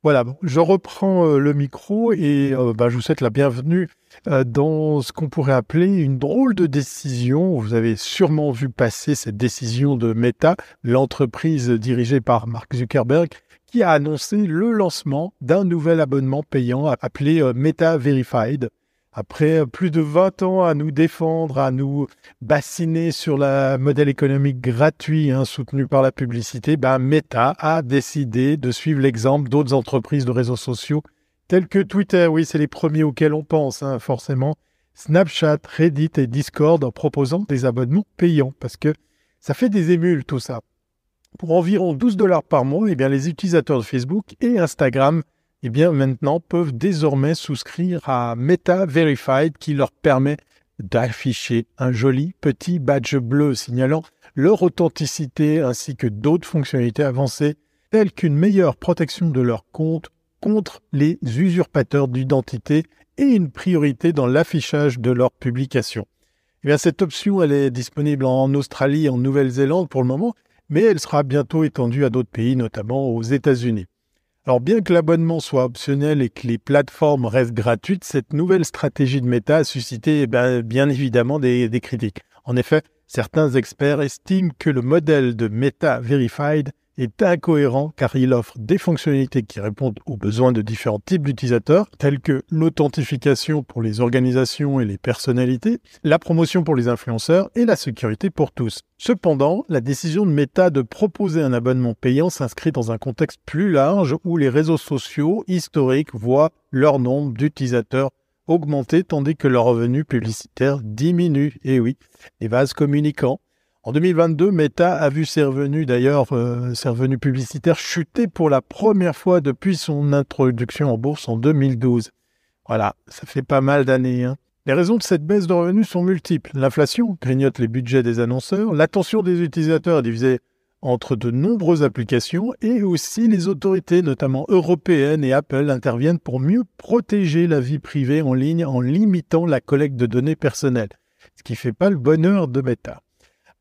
Voilà, bon, je reprends le micro et je vous souhaite la bienvenue dans ce qu'on pourrait appeler une drôle de décision. Vous avez sûrement vu passer cette décision de Meta, l'entreprise dirigée par Mark Zuckerberg, qui a annoncé le lancement d'un nouvel abonnement payant appelé Meta Verified. Après plus de 20 ans à nous défendre, à nous bassiner sur le modèle économique gratuit soutenu par la publicité, Meta a décidé de suivre l'exemple d'autres entreprises de réseaux sociaux tels que Twitter. Oui, c'est les premiers auxquels on pense, forcément. Snapchat, Reddit et Discord en proposant des abonnements payants parce que ça fait des émules tout ça. Pour environ $12 par mois, les utilisateurs de Facebook et Instagram maintenant peuvent désormais souscrire à Meta Verified qui leur permet d'afficher un joli petit badge bleu signalant leur authenticité ainsi que d'autres fonctionnalités avancées telles qu'une meilleure protection de leur compte contre les usurpateurs d'identité et une priorité dans l'affichage de leurs publications. Cette option elle est disponible en Australie et en Nouvelle-Zélande pour le moment, mais elle sera bientôt étendue à d'autres pays, notamment aux États-Unis. Alors bien que l'abonnement soit optionnel et que les plateformes restent gratuites, cette nouvelle stratégie de Meta a suscité bien évidemment des critiques. En effet, certains experts estiment que le modèle de Meta Verified est incohérent car il offre des fonctionnalités qui répondent aux besoins de différents types d'utilisateurs, tels que l'authentification pour les organisations et les personnalités, la promotion pour les influenceurs et la sécurité pour tous. Cependant, la décision de Meta de proposer un abonnement payant s'inscrit dans un contexte plus large où les réseaux sociaux historiques voient leur nombre d'utilisateurs augmenter tandis que leurs revenus publicitaires diminuent. Et oui, les vases communicants. En 2022, Meta a vu ses revenus publicitaires chuter pour la première fois depuis son introduction en bourse en 2012. Voilà, ça fait pas mal d'années. Les raisons de cette baisse de revenus sont multiples. L'inflation grignote les budgets des annonceurs, l'attention des utilisateurs est divisée entre de nombreuses applications et aussi les autorités, notamment européennes et Apple, interviennent pour mieux protéger la vie privée en ligne en limitant la collecte de données personnelles, ce qui ne fait pas le bonheur de Meta.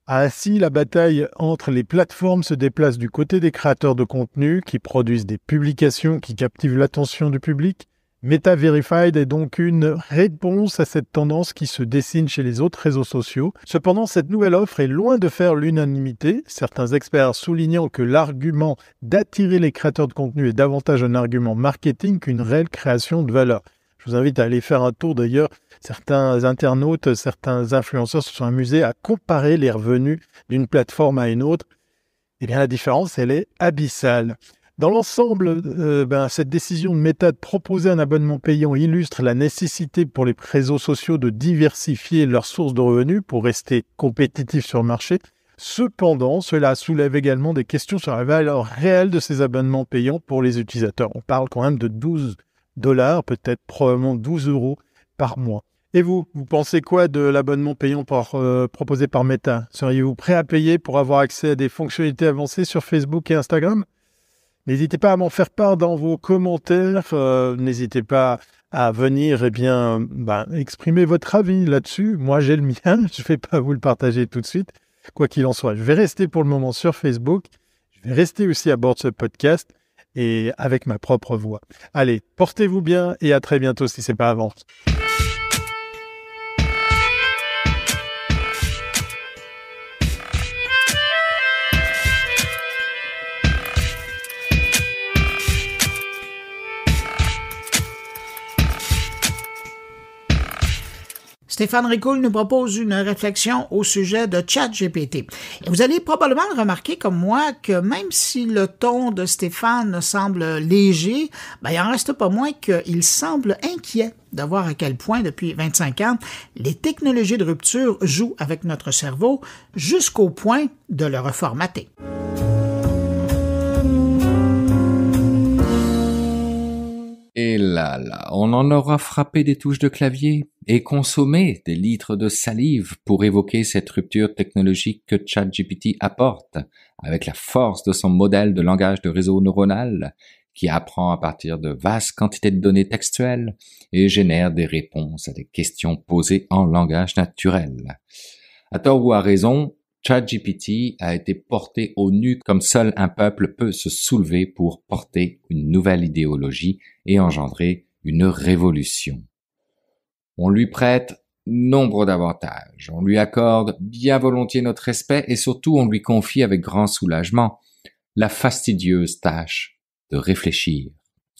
Ainsi, la bataille entre les plateformes se déplace du côté des créateurs de contenu qui produisent des publications qui captivent l'attention du public. Meta Verified est donc une réponse à cette tendance qui se dessine chez les autres réseaux sociaux. Cependant, cette nouvelle offre est loin de faire l'unanimité, certains experts soulignant que l'argument d'attirer les créateurs de contenu est davantage un argument marketing qu'une réelle création de valeur. Je vous invite à aller faire un tour d'ailleurs. Certains internautes, certains influenceurs se sont amusés à comparer les revenus d'une plateforme à une autre. La différence, elle est abyssale. Dans l'ensemble, cette décision de Meta de proposer un abonnement payant illustre la nécessité pour les réseaux sociaux de diversifier leurs sources de revenus pour rester compétitifs sur le marché. Cependant, cela soulève également des questions sur la valeur réelle de ces abonnements payants pour les utilisateurs. On parle quand même de $12, peut-être probablement 12 € par mois. Et vous pensez quoi de l'abonnement payant proposé par Meta? Seriez-vous prêt à payer pour avoir accès à des fonctionnalités avancées sur Facebook et Instagram? N'hésitez pas à m'en faire part dans vos commentaires. N'hésitez pas à venir exprimer votre avis là-dessus. Moi, j'ai le mien. Je ne vais pas vous le partager tout de suite. Quoi qu'il en soit, je vais rester pour le moment sur Facebook. Je vais rester aussi à bord de ce podcast et avec ma propre voix. Allez, portez-vous bien et à très bientôt si ce n'est pas avant. Stéphane Ricoul nous propose une réflexion au sujet de ChatGPT. Et vous allez probablement remarquer comme moi que même si le ton de Stéphane semble léger, il en reste pas moins qu'il semble inquiet de voir à quel point, depuis 25 ans, les technologies de rupture jouent avec notre cerveau jusqu'au point de le reformater. là là, on en aura frappé des touches de clavier et consommé des litres de salive pour évoquer cette rupture technologique que ChatGPT apporte, avec la force de son modèle de langage de réseau neuronal, qui apprend à partir de vastes quantités de données textuelles et génère des réponses à des questions posées en langage naturel. À tort ou à raison, ChatGPT a été porté au nu comme seul un peuple peut se soulever pour porter une nouvelle idéologie et engendrer une révolution. On lui prête nombre d'avantages, on lui accorde bien volontiers notre respect et surtout on lui confie avec grand soulagement la fastidieuse tâche de réfléchir.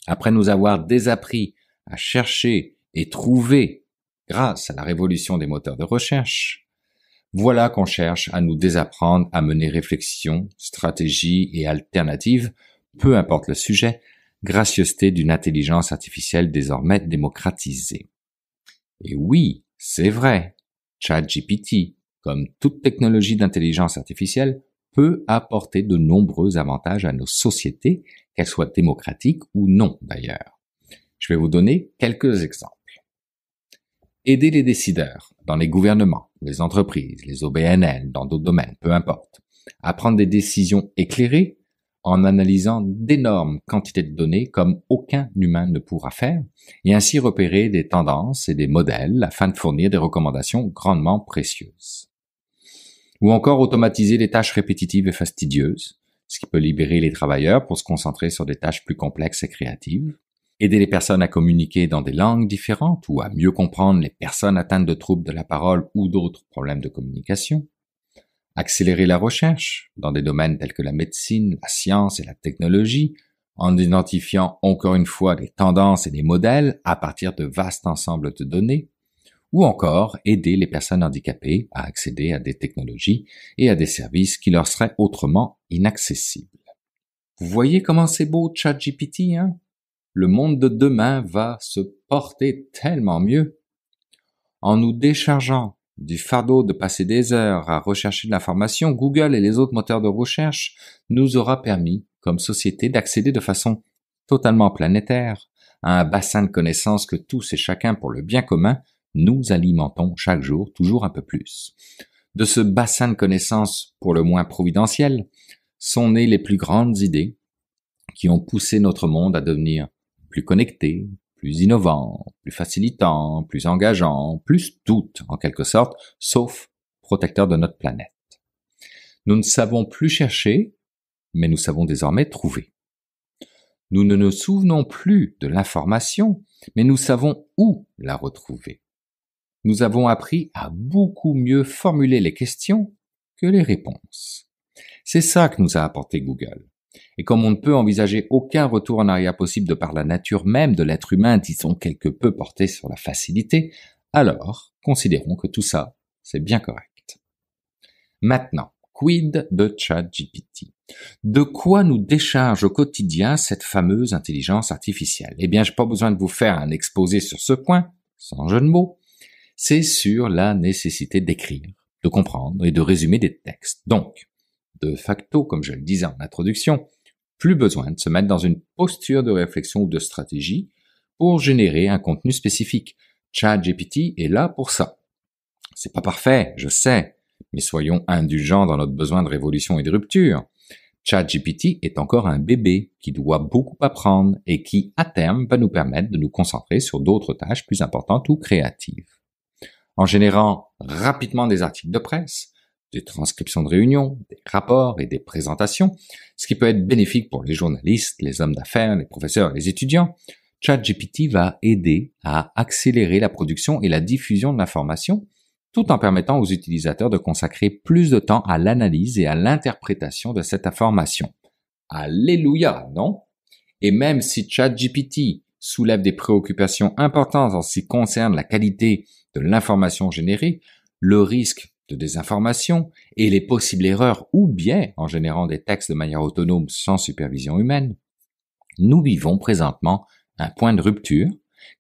Après nous avoir désappris à chercher et trouver grâce à la révolution des moteurs de recherche, voilà qu'on cherche à nous désapprendre à mener réflexion, stratégie et alternatives, peu importe le sujet, gracieuseté d'une intelligence artificielle désormais démocratisée. Et oui, c'est vrai, ChatGPT, comme toute technologie d'intelligence artificielle, peut apporter de nombreux avantages à nos sociétés, qu'elles soient démocratiques ou non d'ailleurs. Je vais vous donner quelques exemples. Aider les décideurs dans les gouvernements, les entreprises, les OBNL, dans d'autres domaines, peu importe, à prendre des décisions éclairées en analysant d'énormes quantités de données comme aucun humain ne pourra faire, et ainsi repérer des tendances et des modèles afin de fournir des recommandations grandement précieuses. Ou encore automatiser les tâches répétitives et fastidieuses, ce qui peut libérer les travailleurs pour se concentrer sur des tâches plus complexes et créatives. Aider les personnes à communiquer dans des langues différentes ou à mieux comprendre les personnes atteintes de troubles de la parole ou d'autres problèmes de communication. Accélérer la recherche dans des domaines tels que la médecine, la science et la technologie, en identifiant encore une fois des tendances et des modèles à partir de vastes ensembles de données. Ou encore aider les personnes handicapées à accéder à des technologies et à des services qui leur seraient autrement inaccessibles. Vous voyez comment c'est beau ChatGPT, hein? Le monde de demain va se porter tellement mieux. En nous déchargeant du fardeau de passer des heures à rechercher de l'information, Google et les autres moteurs de recherche nous aura permis, comme société, d'accéder de façon totalement planétaire à un bassin de connaissances que tous et chacun pour le bien commun nous alimentons chaque jour toujours un peu plus. De ce bassin de connaissances pour le moins providentiel sont nées les plus grandes idées qui ont poussé notre monde à devenir plus connecté, plus innovant, plus facilitant, plus engageant, plus tout en quelque sorte, sauf protecteur de notre planète. Nous ne savons plus chercher, mais nous savons désormais trouver. Nous ne nous souvenons plus de l'information, mais nous savons où la retrouver. Nous avons appris à beaucoup mieux formuler les questions que les réponses. C'est ça que nous a apporté Google. Et comme on ne peut envisager aucun retour en arrière possible de par la nature même de l'être humain, disons quelque peu porté sur la facilité, alors considérons que tout ça, c'est bien correct. Maintenant, quid de ChatGPT? De quoi nous décharge au quotidien cette fameuse intelligence artificielle? Eh bien, j'ai pas besoin de vous faire un exposé sur ce point, sans jeu de mots. C'est sur la nécessité d'écrire, de comprendre et de résumer des textes. Donc, de facto, comme je le disais en introduction, plus besoin de se mettre dans une posture de réflexion ou de stratégie pour générer un contenu spécifique. ChatGPT est là pour ça. C'est pas parfait, je sais, mais soyons indulgents dans notre besoin de révolution et de rupture. ChatGPT est encore un bébé qui doit beaucoup apprendre et qui, à terme, va nous permettre de nous concentrer sur d'autres tâches plus importantes ou créatives. En générant rapidement des articles de presse, des transcriptions de réunions, des rapports et des présentations, ce qui peut être bénéfique pour les journalistes, les hommes d'affaires, les professeurs et les étudiants, ChatGPT va aider à accélérer la production et la diffusion de l'information, tout en permettant aux utilisateurs de consacrer plus de temps à l'analyse et à l'interprétation de cette information. Alléluia, non? Et même si ChatGPT soulève des préoccupations importantes en ce qui concerne la qualité de l'information générée, le risque de désinformation et les possibles erreurs ou biais en générant des textes de manière autonome sans supervision humaine, nous vivons présentement un point de rupture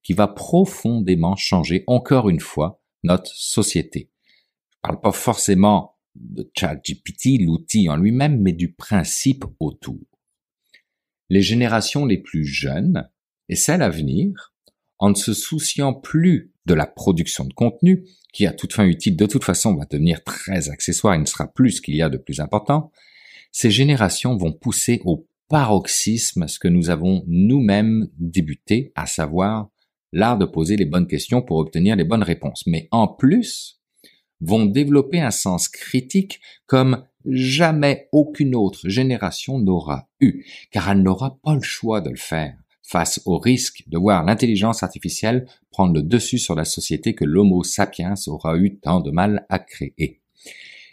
qui va profondément changer encore une fois notre société. Je ne parle pas forcément de ChatGPT, l'outil en lui-même, mais du principe autour. Les générations les plus jeunes et celle à venir, en ne se souciant plus de la production de contenu, qui à toute fin utile de toute façon va devenir très accessoire et ne sera plus ce qu'il y a de plus important, ces générations vont pousser au paroxysme ce que nous avons nous-mêmes débuté, à savoir l'art de poser les bonnes questions pour obtenir les bonnes réponses. Mais en plus, vont développer un sens critique comme jamais aucune autre génération n'aura eu, car elle n'aura pas le choix de le faire face au risque de voir l'intelligence artificielle prendre le dessus sur la société que l'Homo sapiens aura eu tant de mal à créer.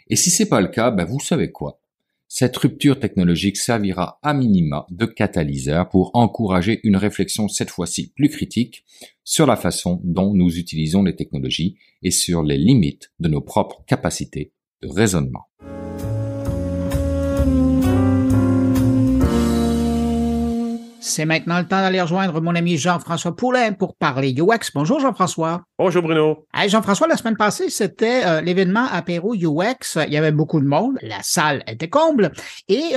Et si c'est pas le cas, vous savez quoi? Cette rupture technologique servira à minima de catalyseur pour encourager une réflexion cette fois-ci plus critique sur la façon dont nous utilisons les technologies et sur les limites de nos propres capacités de raisonnement. C'est maintenant le temps d'aller rejoindre mon ami Jean-François Poulin pour parler UX. Bonjour Jean-François. Bonjour Bruno. Hey, Jean-François, la semaine passée, c'était l'événement apéro UX. Il y avait beaucoup de monde. La salle était comble. Et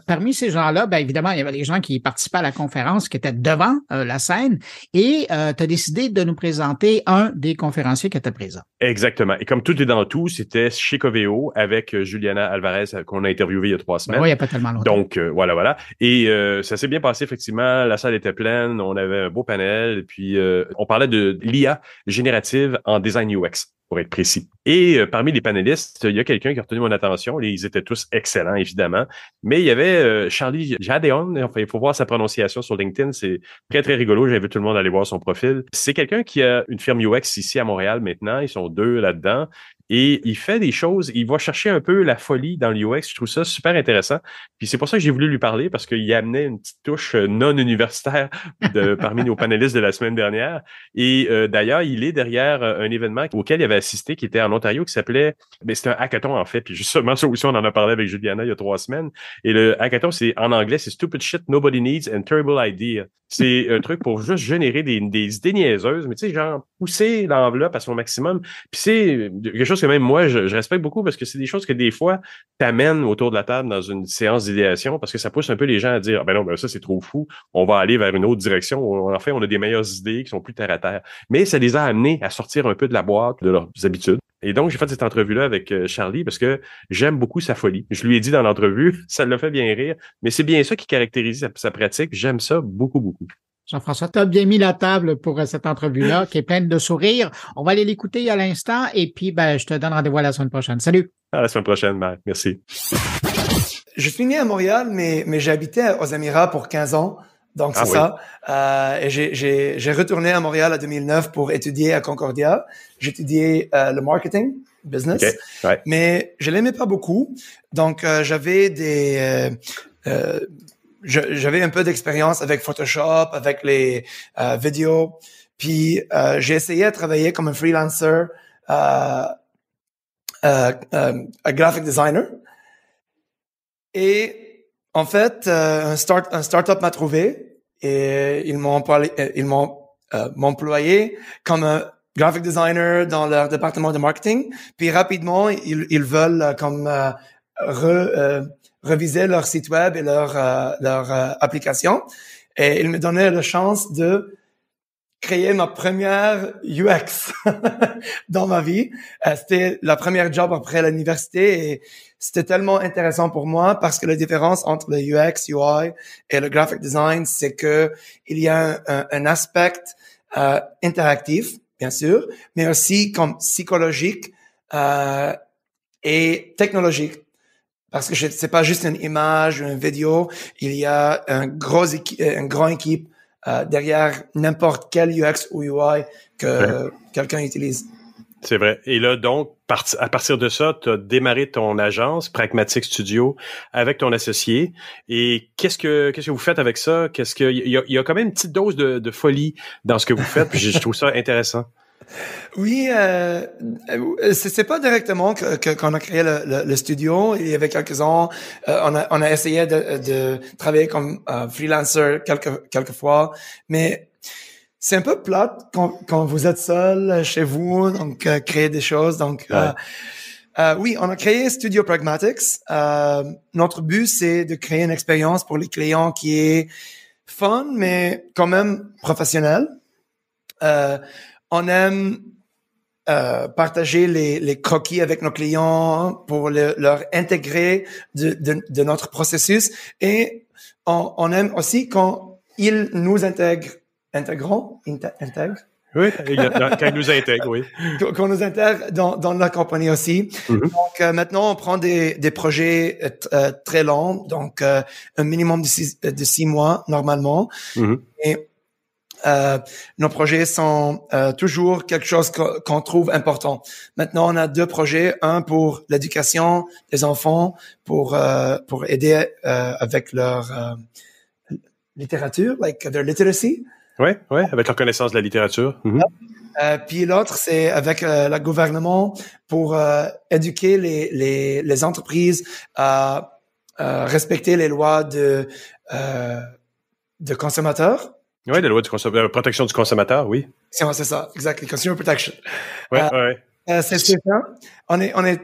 parmi ces gens-là, évidemment, il y avait les gens qui participaient à la conférence, qui étaient devant la scène. Et tu as décidé de nous présenter un des conférenciers qui était présent. Exactement. Et comme tout est dans tout, c'était chez Coveo avec Juliana Alvarez qu'on a interviewé il y a 3 semaines. Oui, il n'y a pas tellement longtemps. Donc, voilà. Et ça s'est bien passé, effectivement. La salle était pleine. On avait un beau panel. Et puis, on parlait de l'IA générative en design UX, pour être précis. Et parmi les panélistes, il y a quelqu'un qui a retenu mon attention. Ils étaient tous excellents, évidemment. Mais il y avait Charlie Jadeon. Enfin, il faut voir sa prononciation sur LinkedIn. C'est très, très rigolo. J'invite tout le monde à aller voir son profil. C'est quelqu'un qui a une firme UX ici à Montréal maintenant. Ils sont 2 là-dedans. Et il fait des choses, il va chercher un peu la folie dans le UX. Je trouve ça super intéressant. Puis c'est pour ça que j'ai voulu lui parler, parce qu'il amenait une petite touche non universitaire parmi nos panélistes de la semaine dernière. Et d'ailleurs, il est derrière un événement auquel il avait assisté, qui était en Ontario, qui s'appelait, c'était un hackathon en fait. Puis justement, ça aussi, on en a parlé avec Juliana il y a 3 semaines. Et le hackathon, c'est en anglais, c'est Stupid Shit Nobody Needs and Terrible Idea. C'est un truc pour juste générer des idées niaiseuses, mais tu sais, genre pousser l'enveloppe à son maximum. Puis c'est quelque chose que même moi, je respecte beaucoup, parce que c'est des choses que des fois t'amènent autour de la table dans une séance d'idéation, parce que ça pousse un peu les gens à dire « non, ça c'est trop fou, on va aller vers une autre direction. En fait, on a des meilleures idées qui sont plus terre à terre. » Mais ça les a amenés à sortir un peu de la boîte, de leurs habitudes. Et donc, j'ai fait cette entrevue-là avec Charlie parce que j'aime beaucoup sa folie. Je lui ai dit dans l'entrevue, ça l'a fait bien rire, mais c'est bien ça qui caractérise sa pratique. J'aime ça beaucoup, beaucoup. Jean-François, tu as bien mis la table pour cette entrevue-là qui est pleine de sourires. On va aller l'écouter à l'instant et puis je te donne rendez-vous à la semaine prochaine. Salut! À la semaine prochaine, Marc. Merci. Je suis né à Montréal, mais j'ai habité aux Émirats pour 15 ans. Donc, c'est ça. Et j'ai retourné à Montréal en 2009 pour étudier à Concordia. J'étudiais le marketing, business. Okay. Ouais. Mais je l'aimais pas beaucoup. Donc, j'avais j'avais un peu d'expérience avec Photoshop, avec les vidéos. Puis, j'ai essayé de travailler comme un freelancer, un graphic designer. Et en fait, un startup m'a trouvé et ils m'ont employé comme un graphic designer dans leur département de marketing. Puis rapidement, ils veulent comme reviser leur site web et leur application. Et ils me donnaient la chance de créer ma première UX dans ma vie. C'était la première job après l'université et c'était tellement intéressant pour moi parce que la différence entre le UX, UI et le graphic design, c'est que il y a un aspect interactif, bien sûr, mais aussi comme psychologique et technologique. Parce que c'est pas juste une image ou une vidéo, il y a une grande équipe derrière n'importe quel UX ou UI que quelqu'un utilise. C'est vrai. Et là, donc, à partir de ça, tu as démarré ton agence, Pragmatic Studio, avec ton associé. Et qu'est-ce que vous faites avec ça? Il y a quand même une petite dose de folie dans ce que vous faites, puis je trouve ça intéressant. Oui, c'est pas directement qu'on a créé le studio. Il y avait quelques ans, on a essayé de travailler comme freelancer quelques fois, mais c'est un peu plate quand vous êtes seul chez vous, donc créer des choses. Donc oui, on a créé Studio Pragmatics. Notre but, c'est de créer une expérience pour les clients qui est fun, mais quand même professionnel. On aime partager les croquis avec nos clients pour leur intégrer de notre processus, et on aime aussi quand ils nous intègrent. Oui, quand ils nous intègrent, oui. Qu'on nous intègre dans la compagnie aussi. Mm-hmm. Donc maintenant, on prend des projets très longs, donc un minimum de 6 mois normalement. Mm-hmm. Et nos projets sont toujours quelque chose qu'on trouve important. Maintenant, on a 2 projets, un pour l'éducation des enfants, pour aider avec leur littérature, like their literacy. Oui, avec leur connaissance de la littérature. Mm-hmm. Puis l'autre, c'est avec le gouvernement pour éduquer les entreprises à respecter les lois de consommateurs. Oui, la loi de protection du consommateur, oui. C'est ça, exactly, Consumer Protection. Oui. C'est ça. On est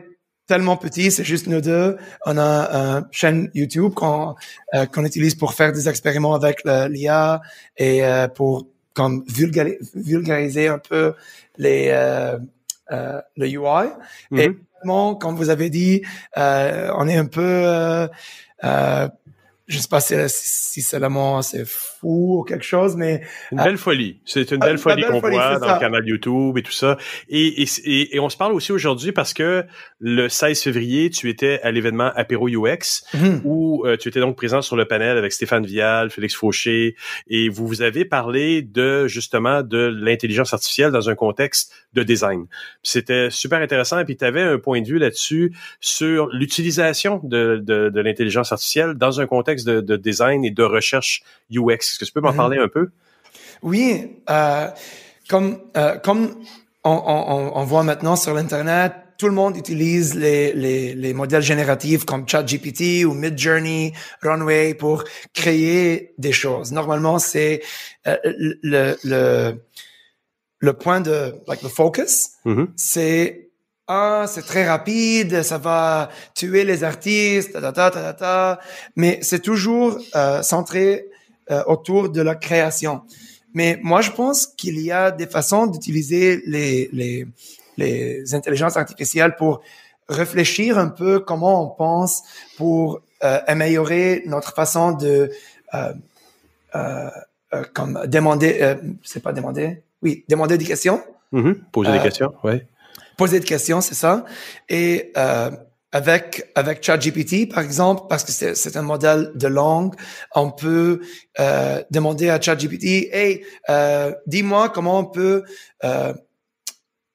tellement petit, c'est juste nous deux. On a une chaîne YouTube qu'on utilise pour faire des expériments avec l'IA et pour comme vulgariser un peu le UI. Mm-hmm. Et vraiment, comme vous avez dit, on est un peu je sais pas si c'est le mot, c'est fou ou quelque chose, mais une belle folie. C'est une belle folie qu'on voit dans le canal YouTube et tout ça. Et on se parle aussi aujourd'hui parce que le 16 février, tu étais à l'événement Apéro UX, où tu étais donc présent sur le panel avec Stéphane Vial, Félix Fauché, et vous avez parlé justement de l'intelligence artificielle dans un contexte de design. C'était super intéressant, et puis tu avais un point de vue là-dessus sur l'utilisation de l'intelligence artificielle dans un contexte de design et de recherche UX. Est-ce que tu peux m'en parler un peu? Oui, comme on voit maintenant sur l'Internet, tout le monde utilise les modèles génératifs comme ChatGPT ou Midjourney, Runway pour créer des choses. Normalement, c'est le point de le focus, c'est c'est très rapide, ça va tuer les artistes, mais c'est toujours centré autour de la création. Mais moi, je pense qu'il y a des façons d'utiliser les intelligences artificielles pour réfléchir un peu comment on pense, pour améliorer notre façon de comme demander, c'est pas demander, oui, demander des questions. Poser des questions, oui. Poser des questions, c'est ça. Et avec ChatGPT, par exemple, parce que c'est un modèle de langue, on peut demander à ChatGPT, hey, dis-moi comment on peut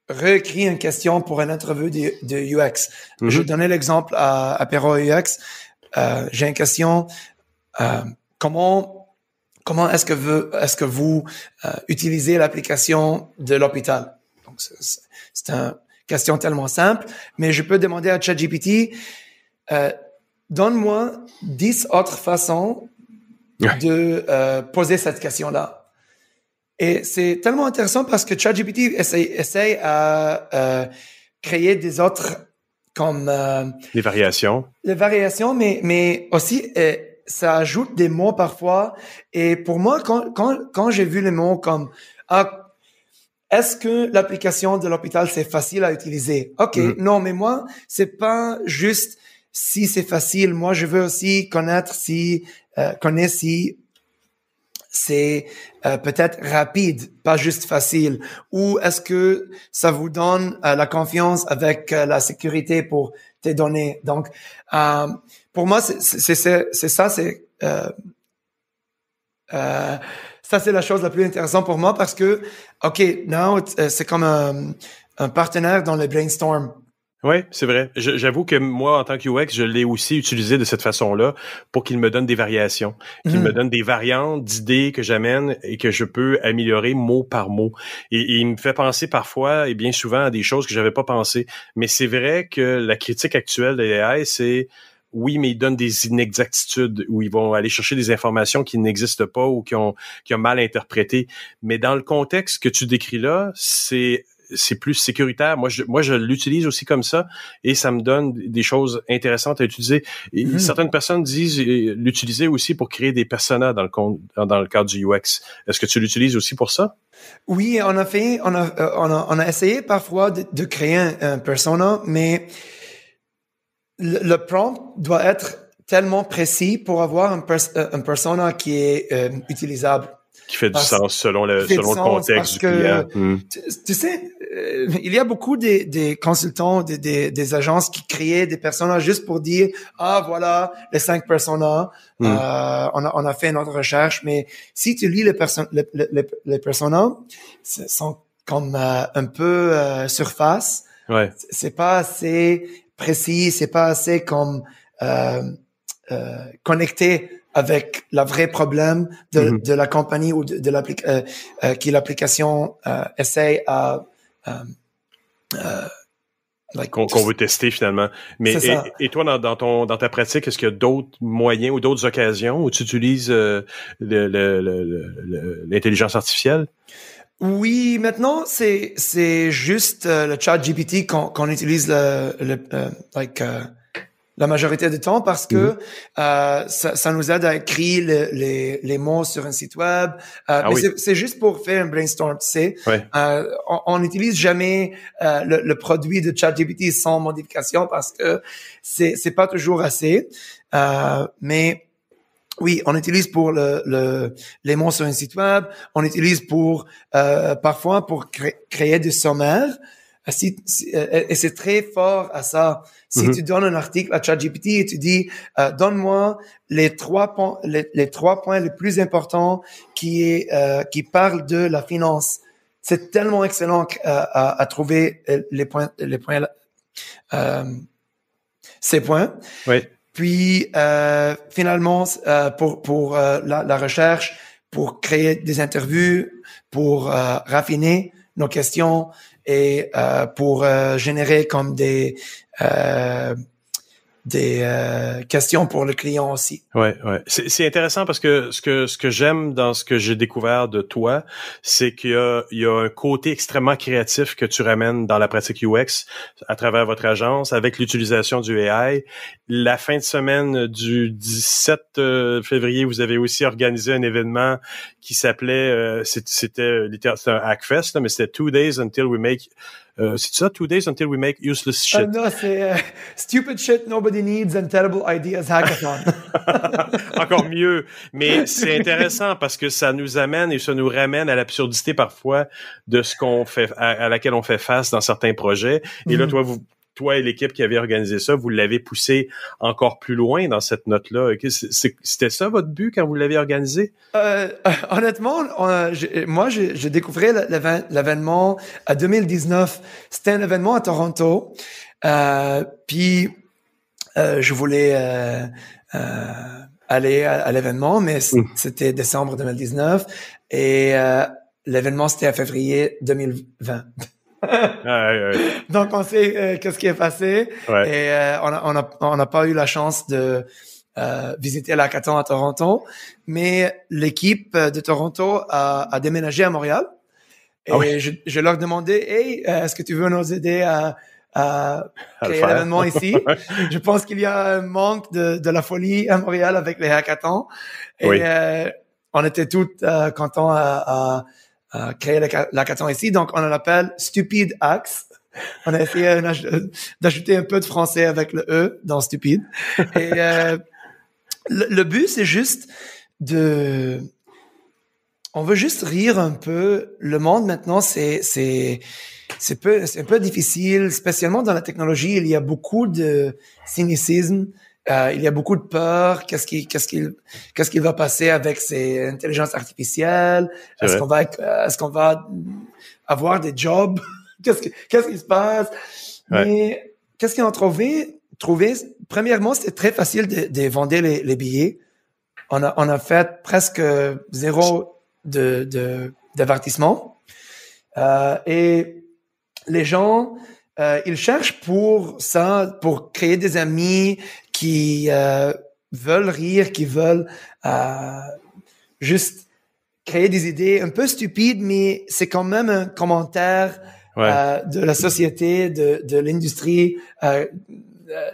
réécrire une question pour une interview de UX. Je donnais l'exemple à Apéro UX. J'ai une question. Comment est-ce que vous utilisez l'application de l'hôpital? Donc c'est une question tellement simple, mais je peux demander à ChatGPT, donne-moi 10 autres façons de poser cette question-là. Et c'est tellement intéressant parce que ChatGPT essaye à créer des autres comme les variations. Les variations, mais aussi ça ajoute des mots parfois. Et pour moi, quand j'ai vu les mots comme est-ce que l'application de l'hôpital c'est facile à utiliser? Ok, non, mais moi c'est pas juste si c'est facile. Moi je veux aussi connaître si c'est peut-être rapide, pas juste facile. Ou est-ce que ça vous donne la confiance avec la sécurité pour tes données? Donc, pour moi, c'est ça, ça, c'est la chose la plus intéressante pour moi parce que, OK, now, c'est comme un partenaire dans le brainstorm. Oui, c'est vrai. J'avoue que moi, en tant que UX, je l'ai aussi utilisé de cette façon-là pour qu'il me donne des variations, qu'il me donne des variantes d'idées que j'amène et que je peux améliorer mot par mot. Et il me fait penser parfois et bien souvent à des choses que j'avais pas pensé. Mais c'est vrai que la critique actuelle de l'AI, c'est oui, mais ils donnent des inexactitudes où ils vont aller chercher des informations qui n'existent pas ou qui ont mal interprété. Mais dans le contexte que tu décris là, c'est c'est plus sécuritaire. Moi, je l'utilise aussi comme ça et ça me donne des choses intéressantes à utiliser. Et certaines personnes disent l'utiliser aussi pour créer des personas dans le cadre du UX. Est-ce que tu l'utilises aussi pour ça? Oui, on a essayé parfois de créer un persona, mais le prompt doit être tellement précis pour avoir un persona qui est utilisable. Qui fait du sens selon le contexte du client. Tu sais, il y a beaucoup des consultants, des agences qui créent des personas juste pour dire voilà les 5 personas. On a fait notre recherche, mais si tu lis les personas, sont comme un peu surface. Ouais. C'est pas assez précis, c'est pas assez comme connecté avec le vrai problème de la compagnie ou de l'application essaye à qu'on veut tester finalement. Mais et toi dans ta pratique, est-ce qu'il y a d'autres moyens ou d'autres occasions où tu utilises l'intelligence artificielle? Oui, maintenant c'est juste le chat GPT qu'on utilise la majorité du temps parce que ça nous aide à écrire les mots sur un site web. C'est juste pour faire un brainstorm, tu sais. Ouais. On n'utilise jamais le produit de ChatGPT sans modification parce que c'est pas toujours assez. Mais oui, on utilise pour les mots sur un site web. On utilise parfois pour créer des sommaires. Et c'est très fort à ça. Si tu donnes un article à ChatGPT et tu dis donne-moi les 3 points les plus importants qui parlent de la finance, c'est tellement excellent à trouver ces points. Oui. Puis finalement pour la recherche, pour créer des interviews, pour raffiner nos questions et pour générer comme des questions pour le client aussi. Ouais. C'est intéressant parce que ce que j'aime dans ce que j'ai découvert de toi, c'est qu'il y a un côté extrêmement créatif que tu ramènes dans la pratique UX à travers votre agence avec l'utilisation du AI. La fin de semaine du 17 février, vous avez aussi organisé un événement qui s'appelait c'était un Hackfest, mais c'était 2 days until we make c'est ça, 2 days until we make useless shit. Non, c'est stupid shit nobody needs and terrible ideas hackathon. Encore mieux. Mais c'est intéressant parce que ça nous amène et ça nous ramène à l'absurdité parfois de ce qu'on fait, à laquelle on fait face dans certains projets. Et là, toi et l'équipe qui avait organisé ça, vous l'avez poussé encore plus loin dans cette note-là. C'était ça votre but quand vous l'avez organisé? Honnêtement, moi, j'ai découvert l'événement en 2019. C'était un événement à Toronto. Puis, je voulais aller à l'événement, mais c'était décembre 2019. Et l'événement, c'était en février 2020. Donc on sait qu'est-ce qui est passé et on n'a pas eu la chance de visiter l'hackathon à Toronto, mais l'équipe de Toronto a déménagé à Montréal et je leur demandais hey, est-ce que tu veux nous aider à créer l'événement ici? Je pense qu'il y a un manque de la folie à Montréal avec les hackathons et on était tous contents à créer l'hackathon ici. Donc, on l'appelle Stupid Hacks. On a essayé d'ajouter un peu de français avec le E dans Stupid. Et le but, c'est juste on veut juste rire un peu. Le monde, maintenant, c'est un peu difficile, spécialement dans la technologie. Il y a beaucoup de cynicisme. Il y a beaucoup de peur. Qu'est-ce qu'il va passer avec ces intelligences artificielles? Est-ce qu'on va avoir des jobs? Qu'est-ce qui se passe? Mais qu'est-ce qu'ils ont trouvé? Premièrement, c'était très facile de vendre les billets. On a fait presque 0 d'avertissement. Et les gens, ils cherchent pour ça, pour créer des amis qui veulent rire, qui veulent juste créer des idées un peu stupides, mais c'est quand même un commentaire de la société, de l'industrie,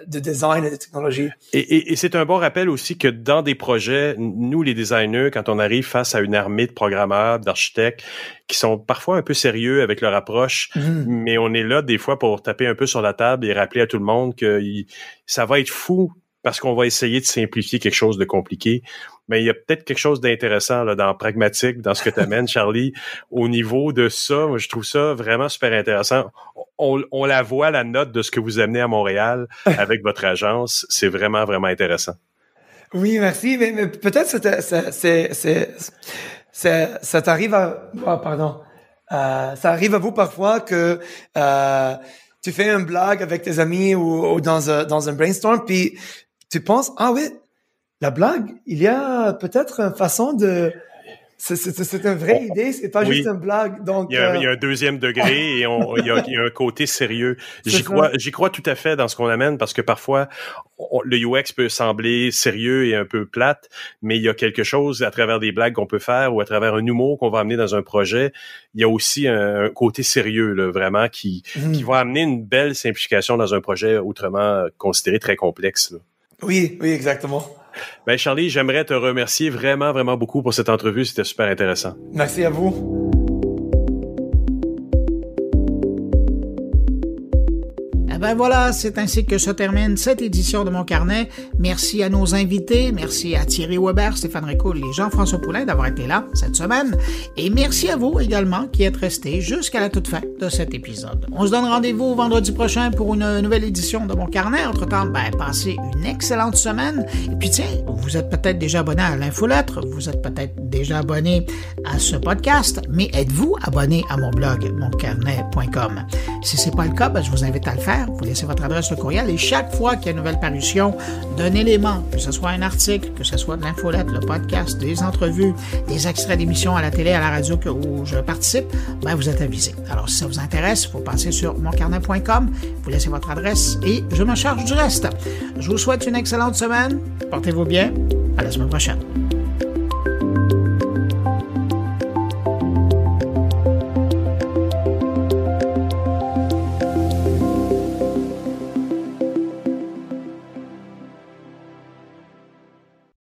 de design et de technologie. Et c'est un bon rappel aussi que dans des projets, nous, les designers, quand on arrive face à une armée de programmeurs, d'architectes, qui sont parfois un peu sérieux avec leur approche, mais on est là des fois pour taper un peu sur la table et rappeler à tout le monde que ça va être fou parce qu'on va essayer de simplifier quelque chose de compliqué. Mais il y a peut-être quelque chose d'intéressant là, dans pragmatique, dans ce que tu amènes, Charlie, au niveau de ça. Moi, je trouve ça vraiment super intéressant. On la voit, la note de ce que vous amenez à Montréal avec votre agence. C'est vraiment, vraiment intéressant. Oui, merci. Mais peut-être ça t'arrive à... Oh, pardon. Ça arrive à vous parfois que tu fais une blague avec tes amis ou dans un brainstorm, puis tu penses, ah oui, la blague, il y a peut-être une façon de... C'est une vraie idée, c'est pas juste une blague. Donc, il y a un deuxième degré et il y a un côté sérieux. J'y crois tout à fait dans ce qu'on amène parce que parfois, le UX peut sembler sérieux et un peu plate, mais il y a quelque chose à travers des blagues qu'on peut faire ou à travers un humour qu'on va amener dans un projet. Il y a aussi un côté sérieux, là, vraiment, qui va amener une belle simplification dans un projet autrement considéré très complexe, là. Oui, exactement. Ben Charlie, j'aimerais te remercier vraiment, vraiment beaucoup pour cette entrevue. C'était super intéressant. Merci à vous. Ben voilà, c'est ainsi que se termine cette édition de Mon Carnet. Merci à nos invités, merci à Thierry Weber, Stéphane Ricoul et Jean-François Poulain d'avoir été là cette semaine. Et merci à vous également qui êtes restés jusqu'à la toute fin de cet épisode. On se donne rendez-vous vendredi prochain pour une nouvelle édition de Mon Carnet. Entre-temps, passez une excellente semaine. Et puis tiens, vous êtes peut-être déjà abonné à l'infolettre, vous êtes peut-être déjà abonné à ce podcast, mais êtes-vous abonné à mon blog, moncarnet.com? Si c'est pas le cas, je vous invite à le faire. Vous laissez votre adresse de courriel et chaque fois qu'il y a une nouvelle parution d'un élément, que ce soit un article, que ce soit de l'infolette, le podcast, des entrevues, des extraits d'émissions à la télé, à la radio où je participe, vous êtes avisé. Alors, si ça vous intéresse, vous passez sur moncarnet.com, vous laissez votre adresse et je me charge du reste. Je vous souhaite une excellente semaine. Portez-vous bien. À la semaine prochaine.